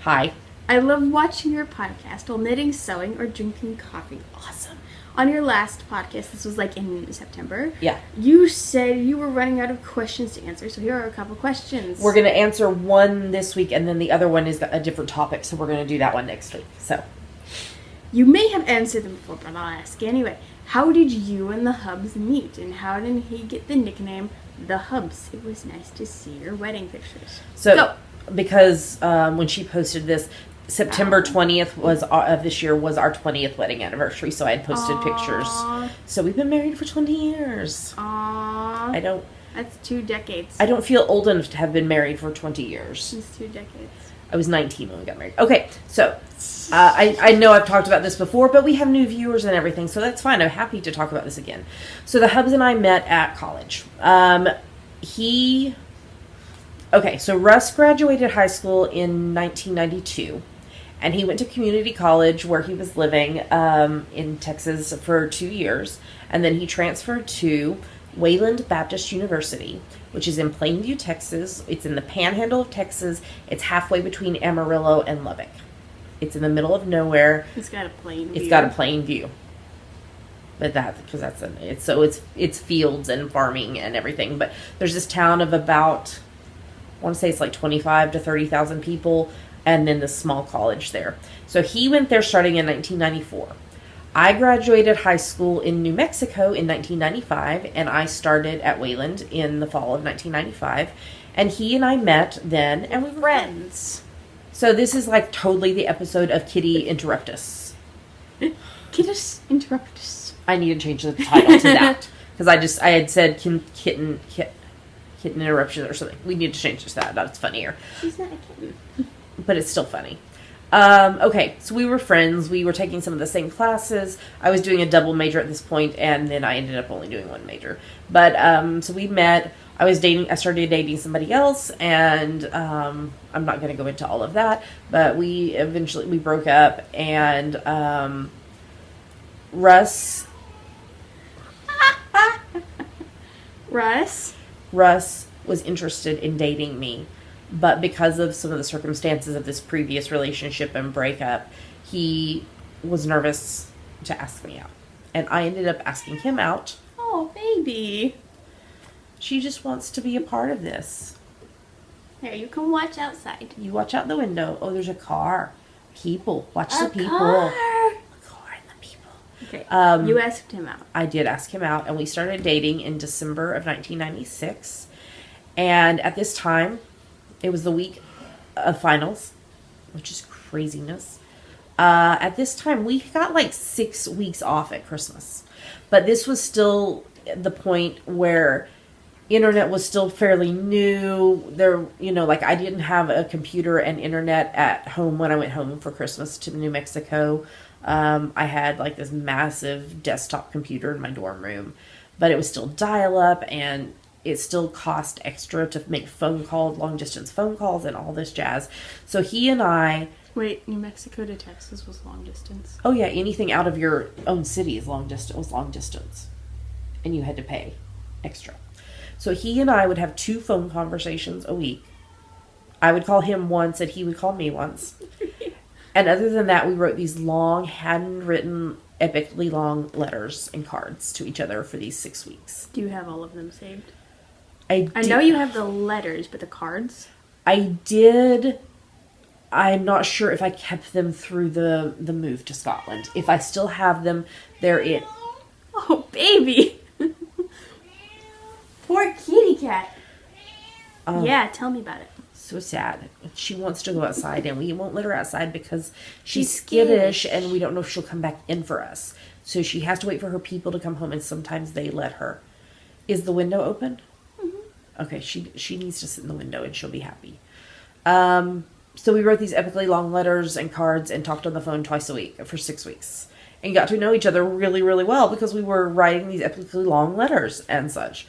Hi. I love watching your podcast while knitting, sewing, or drinking coffee. Awesome. On your last podcast, this was like in September. Yeah. You said you were running out of questions to answer, so here are a couple questions. We're going to answer one this week, and then the other one is a different topic, so we're going to do that one next week. So, you may have answered them before, but I'll ask anyway. How did you and the Hubs meet, and how did he get the nickname The Hubs? It was nice to see your wedding pictures. So because when she posted this, September 20th of this year was our 20th wedding anniversary, so I had posted pictures. So we've been married for 20 years. That's 2 decades. I don't feel old enough to have been married for 20 years. It's 2 decades. I was 19 when we got married. Okay, so I know I've talked about this before, but we have new viewers and everything, so that's fine. I'm happy to talk about this again. So the Hubs and I met at college. So Russ graduated high school in 1992, and he went to community college where he was living in Texas for 2 years, and then he transferred to Wayland Baptist University, which is in Plainview, Texas. It's in the panhandle of Texas. It's halfway between Amarillo and Lubbock. It's in the middle of nowhere. It's got a plain view. It's got a plain view. But it's fields and farming and everything. But there's this town of about, I want to say it's like 25 to 30,000 people, and then this small college there. So he went there starting in 1994. I graduated high school in New Mexico in 1995, and I started at Wayland in the fall of 1995. And he and I met then, and we were friends. So this is like totally the episode of Kitty Interruptus. Kittus Interruptus. I need to change the title to that. Because I had said kitten interruption or something. We need to change this to that. That's funnier. She's not a kitten. But it's still funny. Okay, so we were friends. We were taking some of the same classes. I was doing a double major at this point, and then I ended up only doing one major. But, so we met. I started dating somebody else, and I'm not going to go into all of that, but we broke up, and Russ was interested in dating me. But because of some of the circumstances of this previous relationship and breakup, he was nervous to ask me out. And I ended up asking him out. Oh, baby. She just wants to be a part of this. Here, you can watch outside. You watch out the window. Oh, there's a car. People. Watch the people. Car. The car and the people. Okay. You asked him out. I did ask him out, and we started dating in December of 1996. And at this time, it was the week of finals, which is craziness. At this time, we got like 6 weeks off at Christmas. But this was still the point where internet was still fairly new. I didn't have a computer and internet at home when I went home for Christmas to New Mexico. I had like this massive desktop computer in my dorm room, but it was still dial-up, and it still cost extra to make long distance phone calls and all this jazz. So he and I... Wait, New Mexico to Texas was long distance? Oh yeah, anything out of your own city was long distance. And you had to pay extra. So he and I would have 2 phone conversations a week. I would call him once and he would call me once. And other than that, we wrote these long, handwritten, epically long letters and cards to each other for these 6 weeks. Do you have all of them saved? I know you have the letters, but the cards? I did. I'm not sure if I kept them through the move to Scotland. If I still have them, they're it. Oh, baby! Poor kitty cat. Yeah, tell me about it. So sad. She wants to go outside, and we won't let her outside because she's skittish, and we don't know if she'll come back in for us. So she has to wait for her people to come home, and sometimes they let her. Is the window open? Okay, she needs to sit in the window and she'll be happy. So we wrote these epically long letters and cards and talked on the phone twice a week for 6 weeks. And got to know each other really, really well because we were writing these epically long letters and such.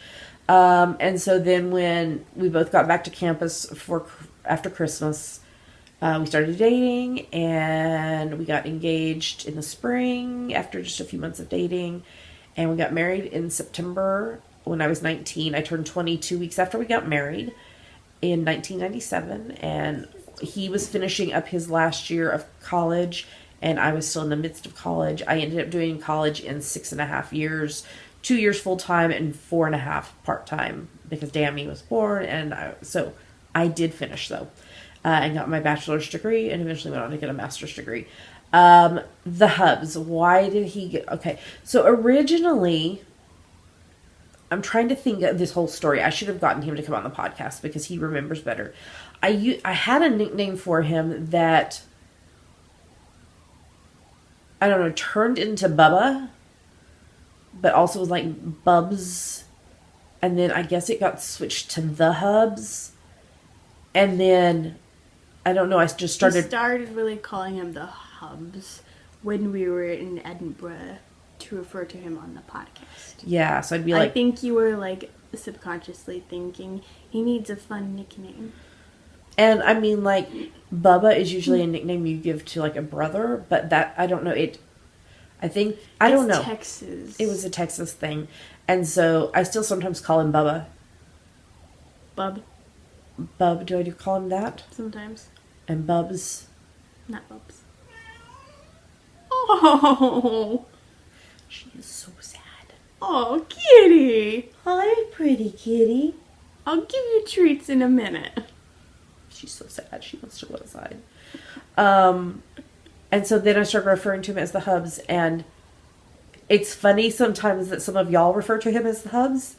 And so then when we both got back to campus after Christmas, we started dating, and we got engaged in the spring after just a few months of dating. And we got married in September when I was 19. I turned 22 weeks after we got married in 1997, and he was finishing up his last year of college, and I was still in the midst of college. I ended up doing college in 6.5 years, 2 years full-time and 4.5 part-time, because Dammy was born, and so I did finish, though, and got my bachelor's degree, and eventually went on to get a master's degree. The Hubs, why did he get... Okay, so originally... I'm trying to think of this whole story. I should have gotten him to come on the podcast because he remembers better. I had a nickname for him that, I don't know, turned into Bubba, but also was like Bubs. And then I guess it got switched to The Hubs. And then I don't know. I just We started. started really calling him the Hubs when we were in Edinburgh to refer to him on the podcast. Yeah, so I'd be I like, think you were like subconsciously thinking he needs a fun nickname. and I mean, like, Bubba is usually a nickname you give to like a brother, but that I don't know. I think I don't know. Texas. It was a Texas thing, and so I still sometimes call him Bubba. Bub Bub, do I call him that? sometimes. And Bubs. Not Bubs. Oh, She is so sad. oh, kitty! Hi, pretty kitty. I'll give you treats in a minute. She's so sad. She wants to go outside. And so then I started referring to him as the Hubs, and it's funny sometimes that some of y'all refer to him as the Hubs,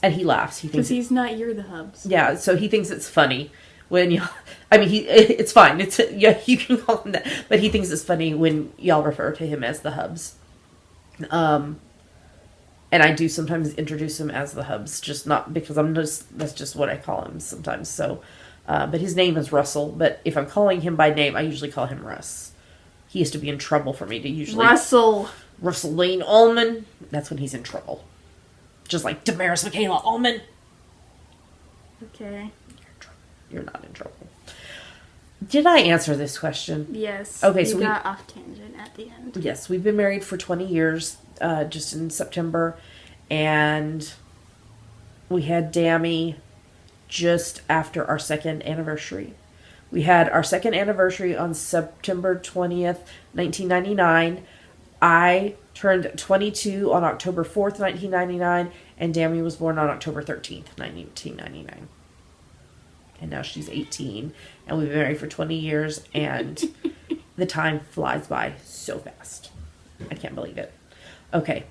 and he laughs. He thinks Because he's not you're the Hubs. yeah, so he thinks it's funny when y'all. I mean, it's fine. It's yeah, you can call him that, but he thinks it's funny when y'all refer to him as the Hubs. And I do sometimes introduce him as the Hubs, just not because that's just what I call him sometimes. So, but his name is Russell. But if I'm calling him by name, I usually call him Russ. He used to be in trouble for me to usually Russell Lane Ullman. That's when he's in trouble. Just like Damaris Michaela Ullman. Okay. You're not in trouble. Did I answer this question? Yes. Okay, you so got off tangent at the end. Yes, we've been married for 20 years, just in September, and we had Dammy just after our second anniversary. We had our second anniversary on September 20th, 1999. I turned 22 on October 4th, 1999, and Dammy was born on October 13th, 1999. And now she's 18, and we've been married for 20 years, and the time flies by so fast. I can't believe it. Okay.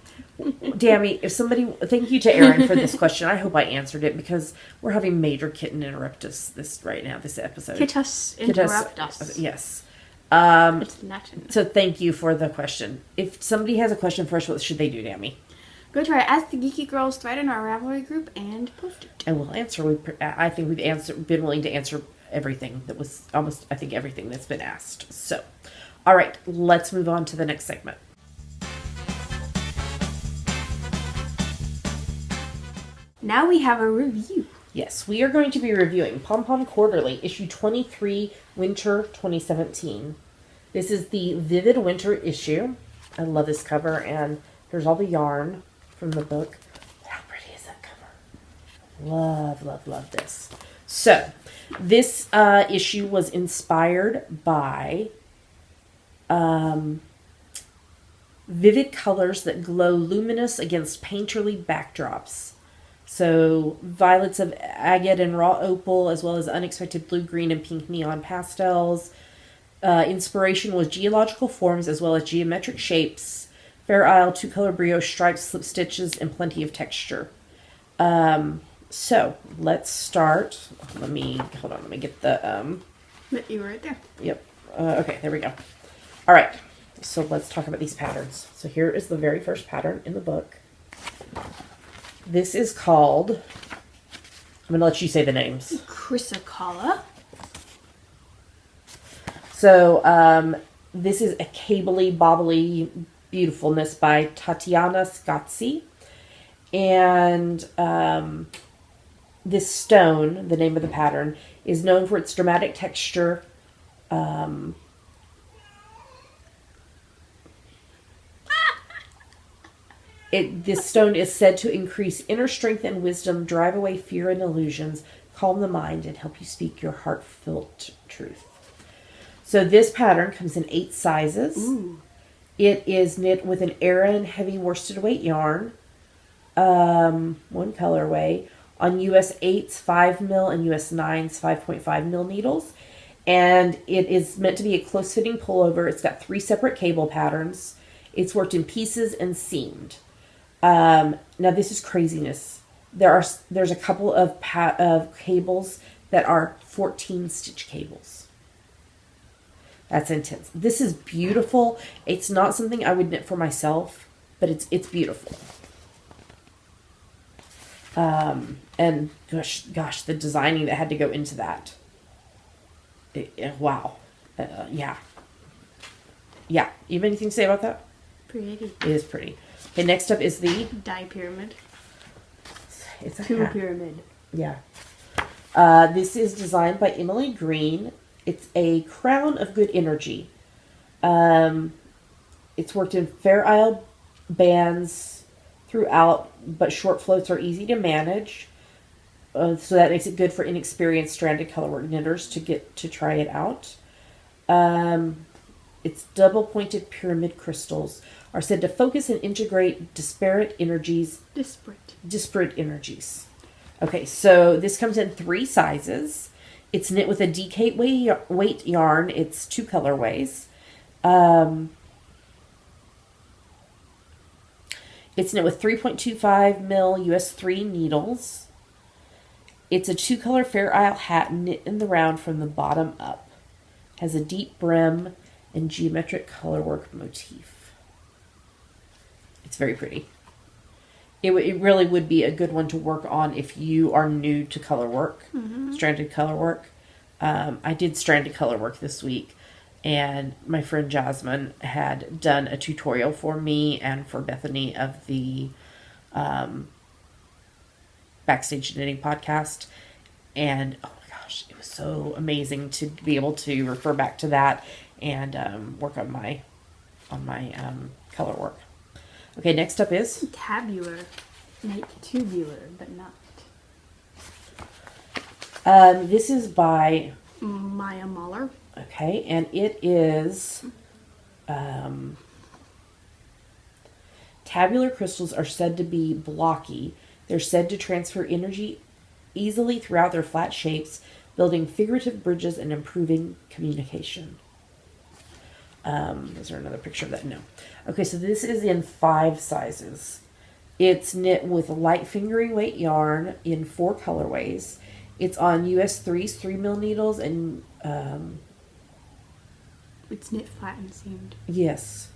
Dammy, thank you to Erin for this question. I hope I answered it because we're having major kitten interruptus this episode. Kittus Interruptus. Yes. It's Latin. So thank you for the question. If somebody has a question for us, what should they do, Dammy? Go to our Ask the Geeky Girls thread in our Ravelry group and post it. And we'll answer. I think we've been willing to answer everything that was everything that's been asked. So, all right, let's move on to the next segment. Now we have a review. Yes, we are going to be reviewing Pom Pom Quarterly, issue 23, Winter 2017. This is the Vivid Winter issue. I love this cover, and here's all the yarn from the book. How pretty is that cover? Love, love, love this. So, this issue was inspired by vivid colors that glow luminous against painterly backdrops. So, violets of agate and raw opal, as well as unexpected blue, green, and pink neon pastels. Inspiration was geological forms, as well as geometric shapes, Fair Isle, two-color brioche stripes, slip stitches, and plenty of texture. So, let's start. Let me get the... But you were right there. Yep. Okay, there we go. All right. So, let's talk about these patterns. So, here is the very first pattern in the book. This is called... I'm going to let you say the names. Chrysocolla. So, this is a cabley, bobbly beautifulness by Tatiana Scozzi. And this stone, the name of the pattern, is known for its dramatic texture. This stone is said to increase inner strength and wisdom, drive away fear and illusions, calm the mind, and help you speak your heartfelt truth. So this pattern comes in 8 sizes. Ooh. It is knit with an Aran heavy worsted weight yarn, one colorway, on US 8's 5mm and US 9's 5.5mm needles. And it is meant to be a close-fitting pullover. It's got 3 separate cable patterns. It's worked in pieces and seamed. Now this is craziness. There's a couple of cables that are 14 stitch cables. That's intense. This is beautiful. It's not something I would knit for myself, but it's beautiful. And gosh, the designing that had to go into that. Wow. Yeah. Yeah. You have anything to say about that? Pretty. It is pretty. Okay, next up is the... Die pyramid. It's a Two hat. pyramid. Yeah. This is designed by Emily Green. It's a crown of good energy. It's worked in Fair Isle bands throughout, but short floats are easy to manage. So that makes it good for inexperienced stranded colorwork knitters to get to try it out. Its double-pointed pyramid crystals are said to focus and integrate disparate energies. Disparate energies. Okay, so this comes in 3 sizes. It's knit with a DK weight yarn. It's 2 colorways. It's knit with 3.25 mil US 3 needles. It's a 2-color Fair Isle hat knit in the round from the bottom up. Has a deep brim and geometric colorwork motif. It's very pretty. It really would be a good one to work on if you are new to colorwork, stranded colorwork. I did stranded colorwork this week, and my friend Jasmine had done a tutorial for me and for Bethany of the Backstage Knitting podcast, and oh my gosh, it was so amazing to be able to refer back to that and work on my color work. Okay, next up is Tabular. Like tubular, but not. this is by Maya Mahler. okay, and it is tabular crystals are said to be blocky. They're said to transfer energy easily throughout their flat shapes, building figurative bridges and improving communication. Is there another picture of that? No. Okay, so this is in 5 sizes. It's knit with light fingering weight yarn in 4 colorways. It's on US 3's 3 mil needles and It's knit flat and seamed. yes.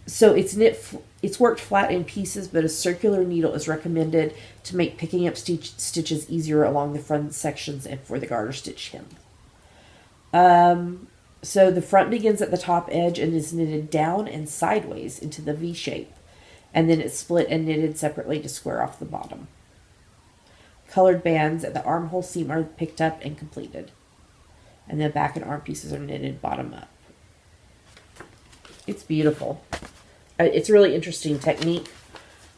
So it's worked flat in pieces, but a circular needle is recommended to make picking up stitches easier along the front sections and for the garter stitch hem. So the front begins at the top edge and is knitted down and sideways into the V shape. And then it's split and knitted separately to square off the bottom. Colored bands at the armhole seam are picked up and completed. And the back and arm pieces are knitted bottom up. It's beautiful. It's a really interesting technique.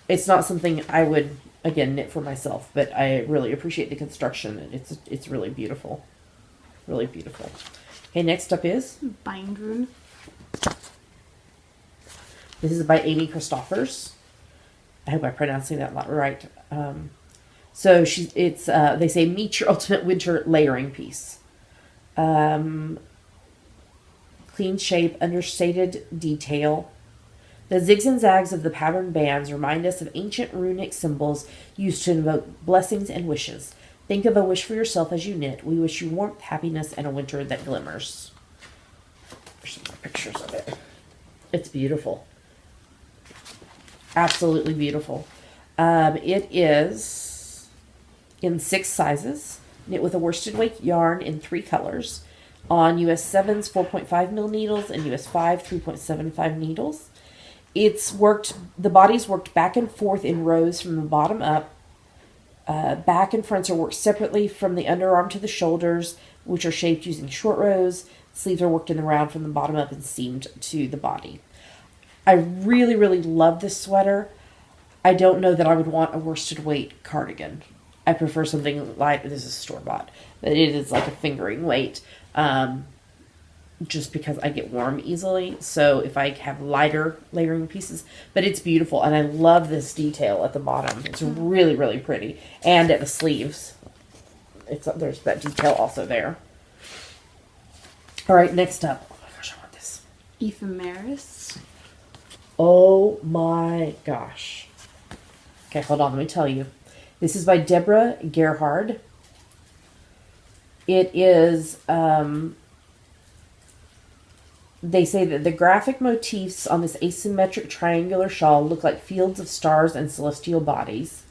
It's not something I would, again, knit for myself, but I really appreciate the construction, and it's really beautiful. Really beautiful. Okay, next up is Bindrune. this is by Amy Christoffers. I hope I'm pronouncing that right. So they say meet your ultimate winter layering piece. Clean shape, understated detail. The zigs and zags of the pattern bands remind us of ancient runic symbols used to invoke blessings and wishes. Think of a wish for yourself as you knit. We wish you warmth, happiness, and a winter that glimmers. There's some more pictures of it. It's beautiful. Absolutely beautiful. It is in 6 sizes, knit with a worsted weight yarn in 3 colors, on US 7's 4.5 mil needles and US 5 3.75 needles. The body's worked back and forth in rows from the bottom up. Back and fronts are worked separately from the underarm to the shoulders, which are shaped using short rows. Sleeves are worked in the round from the bottom up and seamed to the body. I really, really love this sweater. I don't know that I would want a worsted weight cardigan. I prefer something light. This is store-bought, but it is like a fingering weight, just because I get warm easily. So if I have lighter layering pieces, but it's beautiful, and I love this detail at the bottom. It's really, really pretty, and at the sleeves, there's that detail also there. All right, next up. Oh my gosh, I want this. Ephemeris. Oh my gosh. Okay, hold on, let me tell you. This is by Deborah Gerhard. It is, they say that the graphic motifs on this asymmetric triangular shawl look like fields of stars and celestial bodies.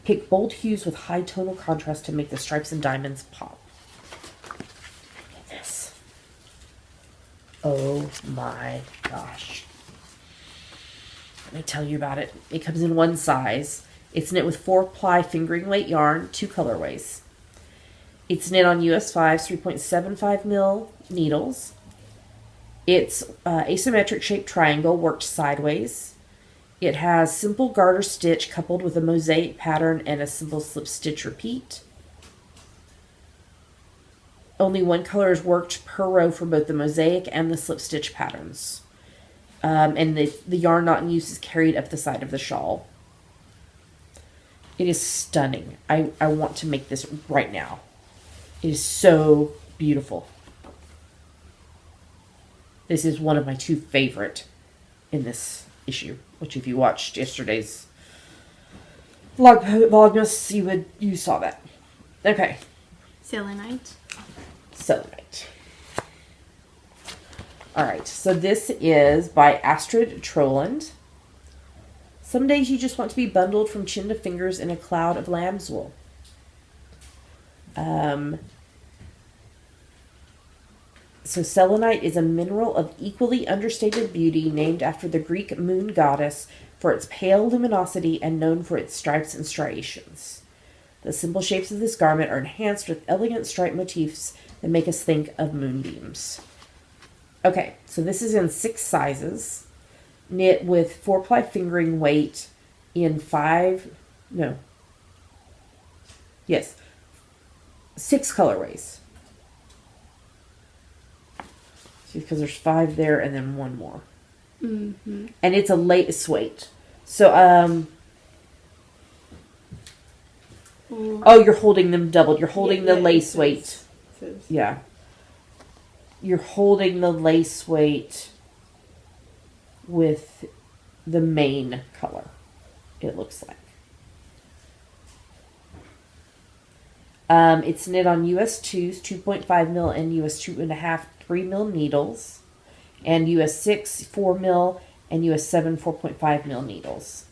Pick bold hues with high tonal contrast to make the stripes and diamonds pop. Look at this. Oh my gosh. Let me tell you about it. It comes in one size. It's knit with 4-ply fingering weight yarn, 2 colorways. It's knit on US 5's 3.75 mil needles. It's asymmetric shaped triangle worked sideways. It has simple garter stitch coupled with a mosaic pattern and a simple slip stitch repeat. Only one color is worked per row for both the mosaic and the slip stitch patterns. And the yarn not in use is carried up the side of the shawl. It is stunning. I want to make this right now. It is so beautiful. This is one of my 2 favorite in this issue, which if you watched yesterday's Vlogmas, you saw that. Okay. Selenite. Selenite. Alright, so this is by Astrid Troland. Some days you just want to be bundled from chin to fingers in a cloud of lamb's wool. So selenite is a mineral of equally understated beauty named after the Greek moon goddess for its pale luminosity and known for its stripes and striations. The simple shapes of this garment are enhanced with elegant stripe motifs that make us think of moonbeams. Okay, so this is in 6 sizes, knit with 4-ply fingering weight in 6 colorways. See, because there's 5 there and then 1 more. Mm-hmm. And it's a lace weight. So, oh, you're holding them doubled. You're holding the lace weight. Yeah. You're holding the lace weight with the main color, it looks like. It's knit on US 2's 2.5 mil and US 2.5 3 mil needles, and US 6 4 mil and US 7 4.5 mil needles.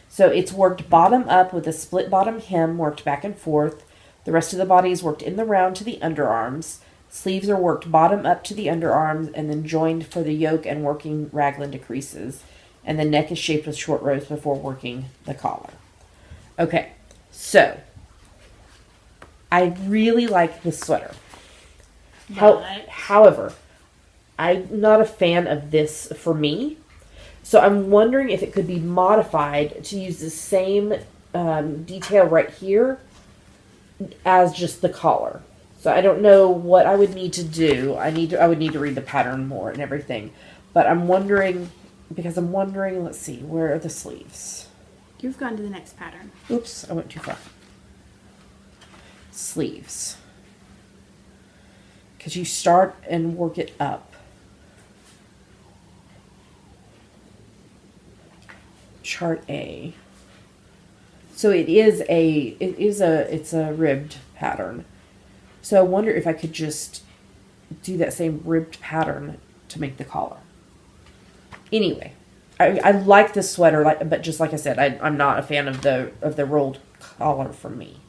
So it's worked bottom up with a split bottom hem worked back and forth. The rest of the body is worked in the round to the underarms. Sleeves are worked bottom up to the underarms and then joined for the yoke and working raglan to creases. And the neck is shaped with short rows before working the collar. Okay, so I really like this sweater. However, I'm not a fan of this for me. So I'm wondering if it could be modified to use the same detail right here as just the collar. So I don't know what I would need to do. I would need to read the pattern more and everything. But I'm wondering, let's see, where are the sleeves? You've gone to the next pattern. Oops, I went too far. Sleeves. Because you start and work it up. Chart A. So it's a ribbed pattern. So I wonder if I could just do that same ribbed pattern to make the collar. Anyway, I like this sweater, but just like I said, I'm not a fan of the rolled collar for me.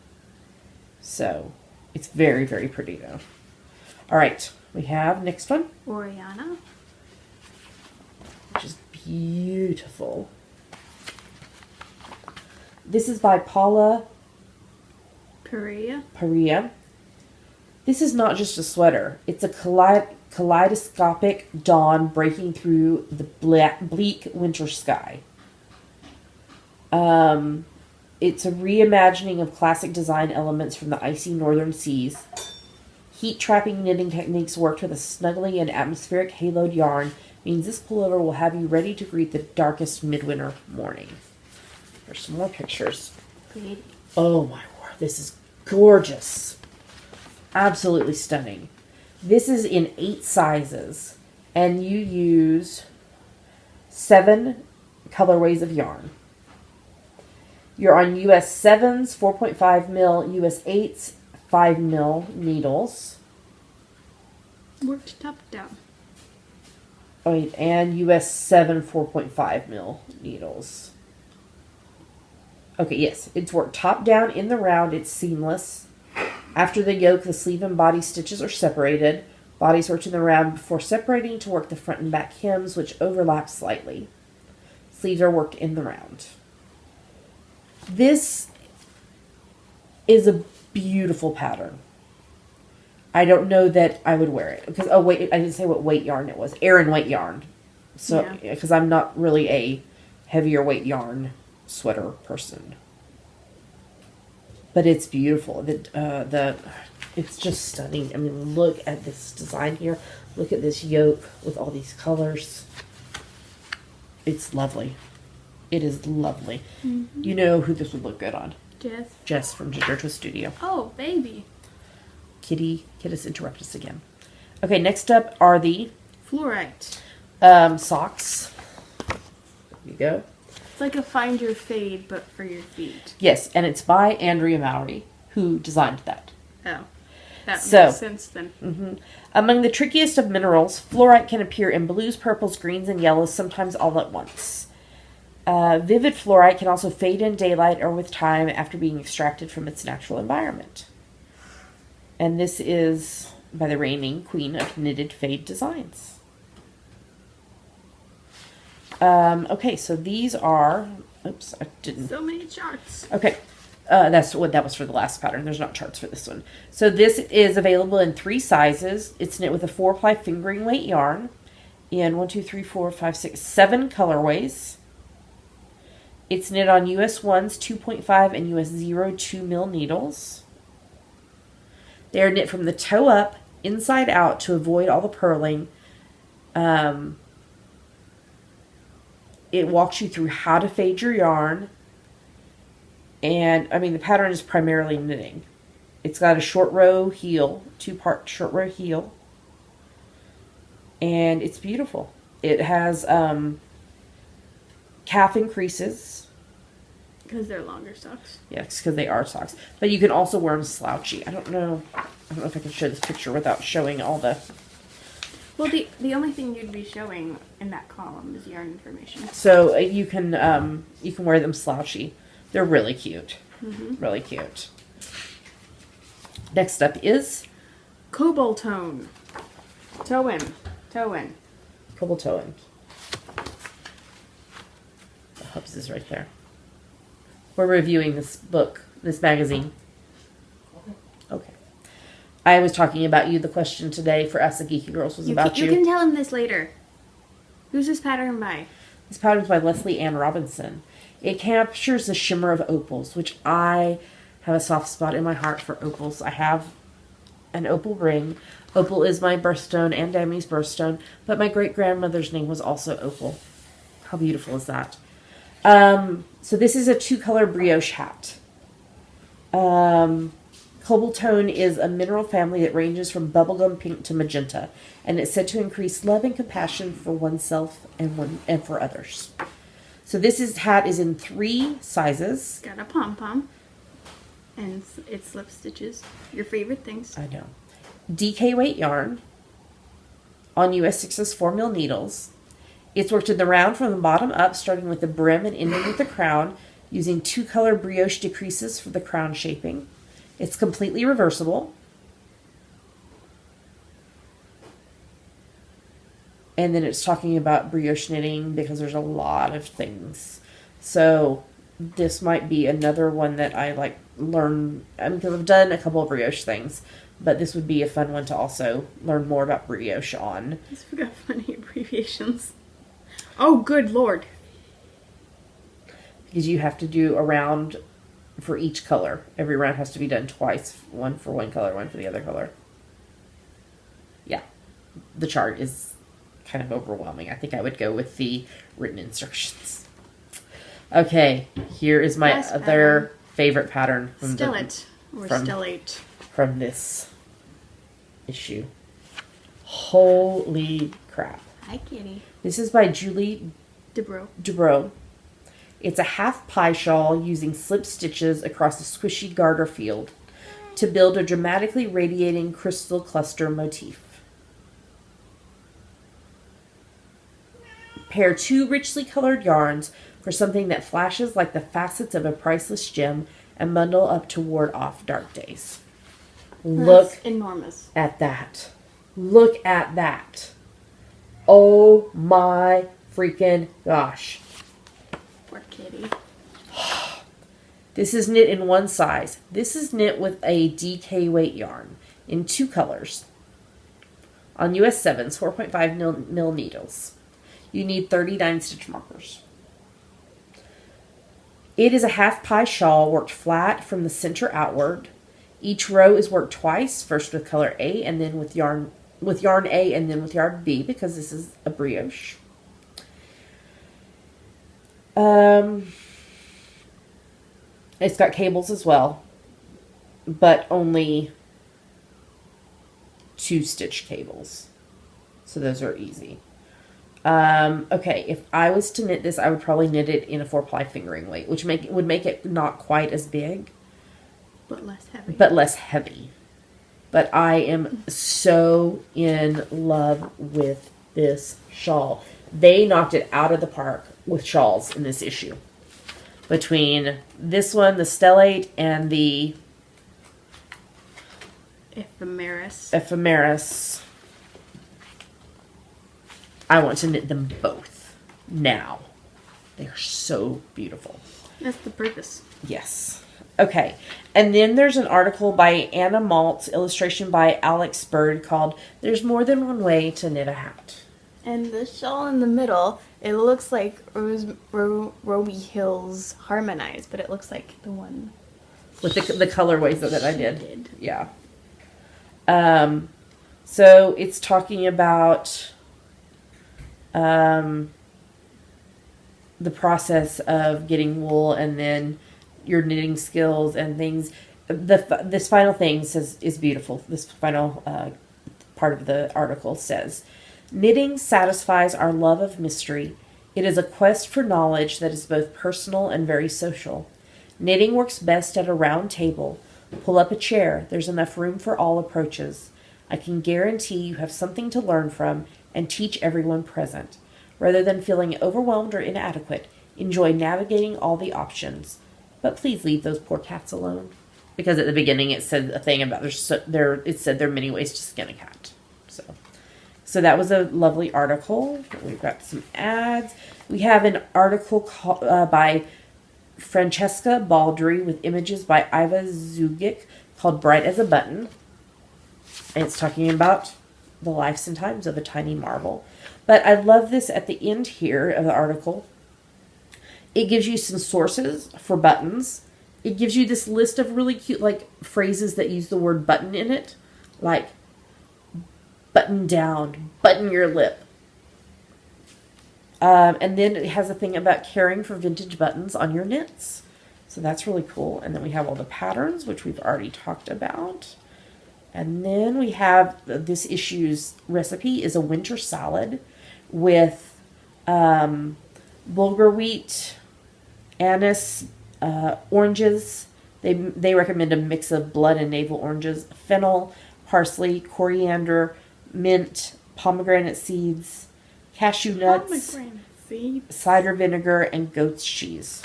So it's very, very pretty though. All right, we have next one. Oriana. Which is beautiful. This is by Paula Perea. This is not just a sweater. It's a kaleidoscopic dawn breaking through the bleak winter sky. It's a reimagining of classic design elements from the icy northern seas. Heat-trapping knitting techniques worked with a snuggly and atmospheric haloed yarn means this pullover will have you ready to greet the darkest midwinter morning. There's some more pictures. Pretty. Oh my word, this is gorgeous. Absolutely stunning. This is in 8 sizes, and you use 7 colorways of yarn. You're on US 7's 4.5 mil, US 8's 5 mil needles. Worked top down. Oh, wait, and US 7 4.5 mil needles. Okay, yes. It's worked top down in the round. It's seamless. After the yoke, the sleeve and body stitches are separated. Bodies worked in the round before separating to work the front and back hems, which overlap slightly. Sleeves are worked in the round. This is a beautiful pattern. I don't know that I would wear it. Because, oh wait, I didn't say what weight yarn it was. Aran weight yarn. So, because I'm not really a heavier weight yarn sweater person. But it's beautiful. It's just stunning. I mean, look at this design here. Look at this yoke with all these colors. It's lovely. It is lovely. Mm-hmm. You know who this would look good on? Jess. Jess from Ginger Twist Studio. Oh, baby. Kittus Interruptus again. Okay, next up are the Fluorite. Socks. There you go. It's like a Find Your Fade, but for your feet. Yes, and it's by Andrea Mowry, who designed that. Oh. That So, makes sense then. Mm-hmm. Among the trickiest of minerals, fluorite can appear in blues, purples, greens, and yellows, sometimes all at once. Vivid fluorite can also fade in daylight or with time after being extracted from its natural environment. And this is by the reigning queen of knitted fade designs. Okay, so these are... Oops, I didn't... So many charts. Okay. That was for the last pattern. There's not charts for this one. So this is available in 3 sizes. It's knit with a 4-ply fingering weight yarn in 1, 2, 3, 4, 5, 6, 7 colorways. It's knit on US 1s 2.5 and US 0.2 mil needles. They are knit from the toe up, inside out to avoid all the purling. It walks you through how to fade your yarn. And, I mean, the pattern is primarily knitting. It's got a short row heel, 2-part short row heel. And it's beautiful. It has calf increases. Because they're longer socks. Yes, because they are socks. But you can also wear them slouchy. I don't know if I can show this picture without showing all the... Well, the only thing you'd be showing in that column is yarn information. So you can wear them slouchy. They're really cute. Mm-hmm. Really cute. Next up is Cobalt Tone. Toe-in. Cobalt Tone. The hubs is right there. We're reviewing this book, this magazine. Okay. I was talking about you. The question today for us, the Geeky Girls, was about you. You can tell him this later. Who's this pattern by? This pattern is by Leslie Ann Robinson. It captures the shimmer of opals, which I have a soft spot in my heart for opals. I have an opal ring. Opal is my birthstone and Dammy's birthstone, but my great-grandmother's name was also Opal. How beautiful is that? So this is a 2-color brioche hat. Cobalt Tone is a mineral family that ranges from bubblegum pink to magenta, and it's said to increase love and compassion for oneself and for others. So this hat is in 3 sizes. Got a pom-pom. And it slip stitches. Your favorite things. I know. DK weight yarn on US 6s 4 mil needles. It's worked in the round from the bottom up, starting with the brim and ending with the crown, using 2-color brioche decreases for the crown shaping. It's completely reversible. And then it's talking about brioche knitting because there's a lot of things. So this might be another one that I like learn. Because I've done a couple of brioche things, but this would be a fun one to also learn more about brioche on. I just forgot funny abbreviations. Oh, good Lord. Because you have to do a round for each color. Every round has to be done twice. One for one color, one for the other color. Yeah. The chart is kind of overwhelming. I think I would go with the written instructions. Okay, here is my other favorite pattern from Stellate. From this issue. Holy crap. Hi, kitty. This is by Julie Dubrow. It's a half pie shawl using slip stitches across a squishy garter field to build a dramatically radiating crystal cluster motif. Pair 2 richly colored yarns for something that flashes like the facets of a priceless gem and bundle up to ward off dark days. Look That's enormous. at that. Look at that. Oh my freaking gosh. Poor kitty. This is knit in one size. This is knit with a DK weight yarn in 2 colors. On US 7s, 4.5 mil needles. You need 39 stitch markers. It is a half pie shawl worked flat from the center outward. Each row is worked twice, first with color A and then with yarn A and then with yarn B, because this is a brioche. It's got cables as well, but only 2 stitch cables. So those are easy. Okay, if I was to knit this, I would probably knit it in a 4-ply fingering weight, which would make it not quite as big. But less heavy. But I am so in love with this shawl. They knocked it out of the park with shawls in this issue. Between this one, the Stellate, and the Ephemeris. I want to knit them both now. They are so beautiful. That's the purpose. Yes. Okay. And then there's an article by Anna Maltz, illustration by Alex Bird, called There's More Than One Way to Knit a Hat. And the shawl in the middle, it looks like Roby Hills harmonized, but it looks like the one With the colorways that I did. did. Yeah. So it's talking about the process of getting wool and then your knitting skills and things. This final thing is beautiful. This final part of the article says, knitting satisfies our love of mystery. It is a quest for knowledge that is both personal and very social. Knitting works best at a round table. Pull up a chair. There's enough room for all approaches. I can guarantee you have something to learn from and teach everyone present. Rather than feeling overwhelmed or inadequate, enjoy navigating all the options. But please leave those poor cats alone. Because at the beginning it said a thing about it said there are many ways to skin a cat. So that was a lovely article. We've got some ads. We have an article by Francesca Baldry with images by Iva Zugic called Bright as a Button. And it's talking about the lives and times of a tiny marble. But I love this at the end here of the article. It gives you some sources for buttons. It gives you this list of really cute phrases that use the word button in it. Like button down, button your lip. And then it has a thing about caring for vintage buttons on your knits. So that's really cool. And then we have all the patterns, which we've already talked about. And then we have this issue's recipe is a winter salad with bulgur wheat, anise, oranges. They recommend a mix of blood and navel oranges, fennel, parsley, coriander, mint, pomegranate seeds, cashew nuts, cider vinegar, and goat's cheese.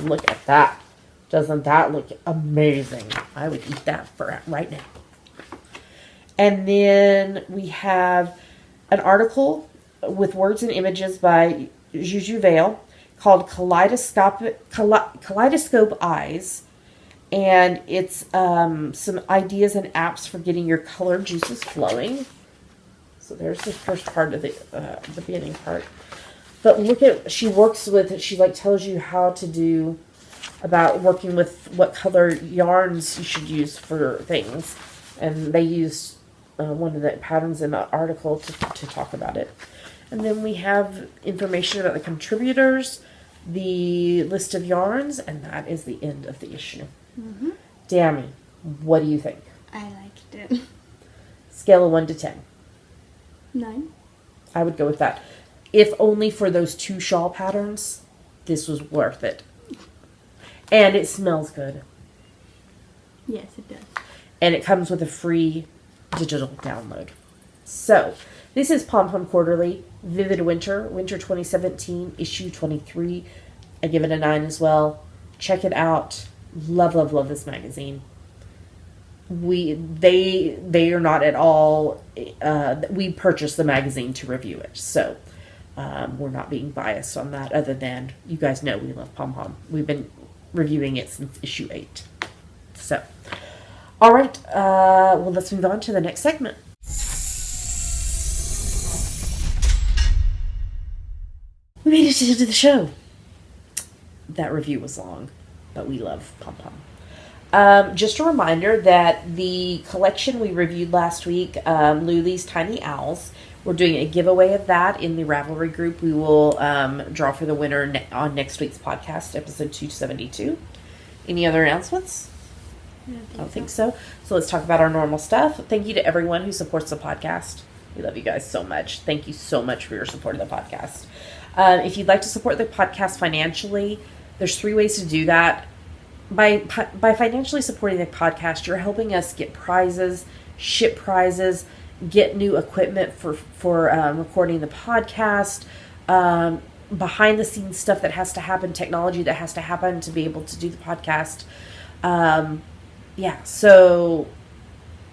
Look at that. Doesn't that look amazing? I would eat that right now. And then we have an article with words and images by Juju Vale called Kaleidoscope Eyes. And it's some ideas and apps for getting your color juices flowing. So there's the first part of the beginning part. But look at, she tells you how to do, about working with what color yarns you should use for things. And they use one of the patterns in the article to talk about it. And then we have information about the contributors, the list of yarns, and that is the end of the issue. Mm-hmm. Dammy, what do you think? I liked it. Scale of 1 to 10. 9. I would go with that. If only for those 2 shawl patterns, this was worth it. And it smells good. Yes, it does. And it comes with a free digital download. So, this is Pom Pom Quarterly, Vivid Winter, Winter 2017, issue 23. I give it a 9 as well. Check it out. Love, love, love this magazine. They are not at all, we purchased the magazine to review it. So, we're not being biased on that, other than you guys know we love Pom Pom. We've been reviewing it since issue 8. So, all right, well, let's move on to the next segment. We made it to the end of the show. That review was long, but we love Pom Pom. Just a reminder that the collection we reviewed last week, Luli's Tiny Owls, we're doing a giveaway of that in the Ravelry group. We will draw for the winner on next week's podcast, episode 272. Any other announcements? I don't think so. So let's talk about our normal stuff. Thank you to everyone who supports the podcast. We love you guys so much. Thank you so much for your support of the podcast. If you'd like to support the podcast financially, there's 3 ways to do that. By financially supporting the podcast, you're helping us get prizes, ship prizes, get new equipment for recording the podcast, behind the scenes stuff that has to happen, technology that has to happen to be able to do the podcast. So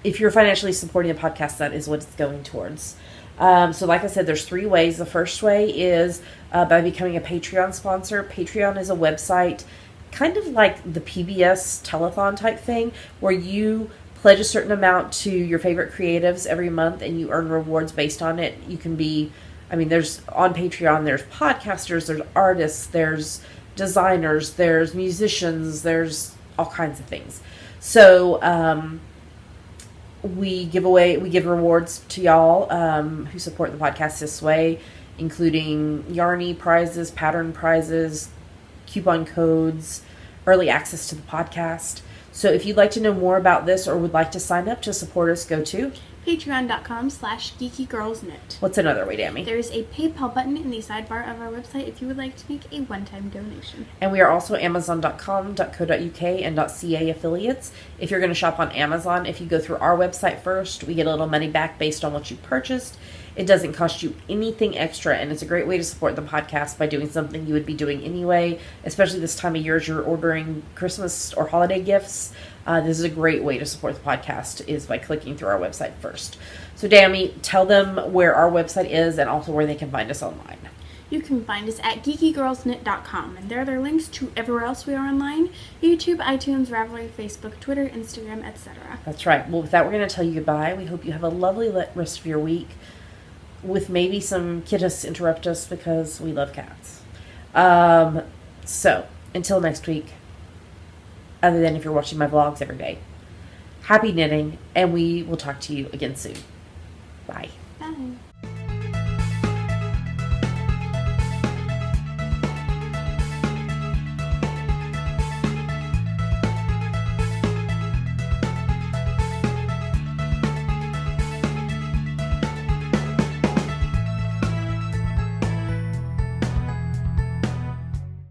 if you're financially supporting the podcast, that is what it's going towards. So like I said, there's 3 ways. The first way is by becoming a Patreon sponsor. Patreon is a website kind of like the PBS telethon type thing, where you pledge a certain amount to your favorite creatives every month and you earn rewards based on it. You can be, there's on Patreon, there's podcasters, there's artists, there's designers, there's musicians, there's all kinds of things. So, we give rewards to y'all who support the podcast this way, including Yarny prizes, pattern prizes, coupon codes, early access to the podcast. So if you'd like to know more about this or would like to sign up to support us, go to patreon.com/geekygirlsknit. What's another way, Dammy? There is a PayPal button in the sidebar of our website if you would like to make a one-time donation. And we are also amazon.com, .co.uk, and .ca affiliates. If you're going to shop on Amazon, if you go through our website first, we get a little money back based on what you purchased. It doesn't cost you anything extra, and it's a great way to support the podcast by doing something you would be doing anyway, especially this time of year as you're ordering Christmas or holiday gifts. This is a great way to support the podcast, is by clicking through our website first. So, Dammy, tell them where our website is and also where they can find us online. You can find us at geekygirlsknit.com, and there are their links to everywhere else we are online: YouTube, iTunes, Ravelry, Facebook, Twitter, Instagram, etc. That's right. Well, with that, we're going to tell you goodbye. We hope you have a lovely rest of your week, with maybe some Kittus Interruptus, because we love cats. So, until next week, other than if you're watching my vlogs every day, happy knitting, and we will talk to you again soon. Bye. Bye.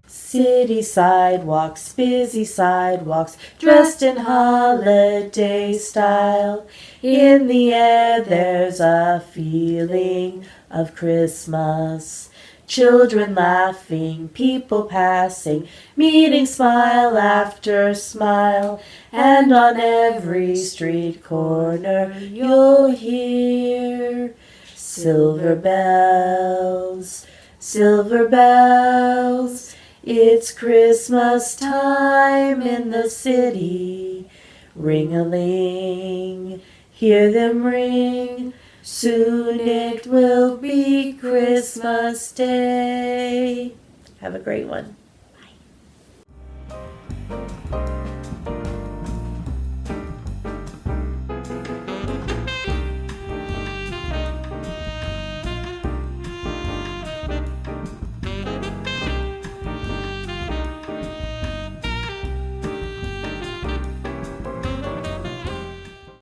City sidewalks, busy sidewalks, dressed in holiday style. In the air there's a feeling of Christmas. Children laughing, people passing, meeting smile after smile. And on every street corner you'll hear silver bells, silver bells. It's Christmas time in the city. Ring-a-ling, hear them ring. Soon it will be Christmas Day. Have a great one. Bye.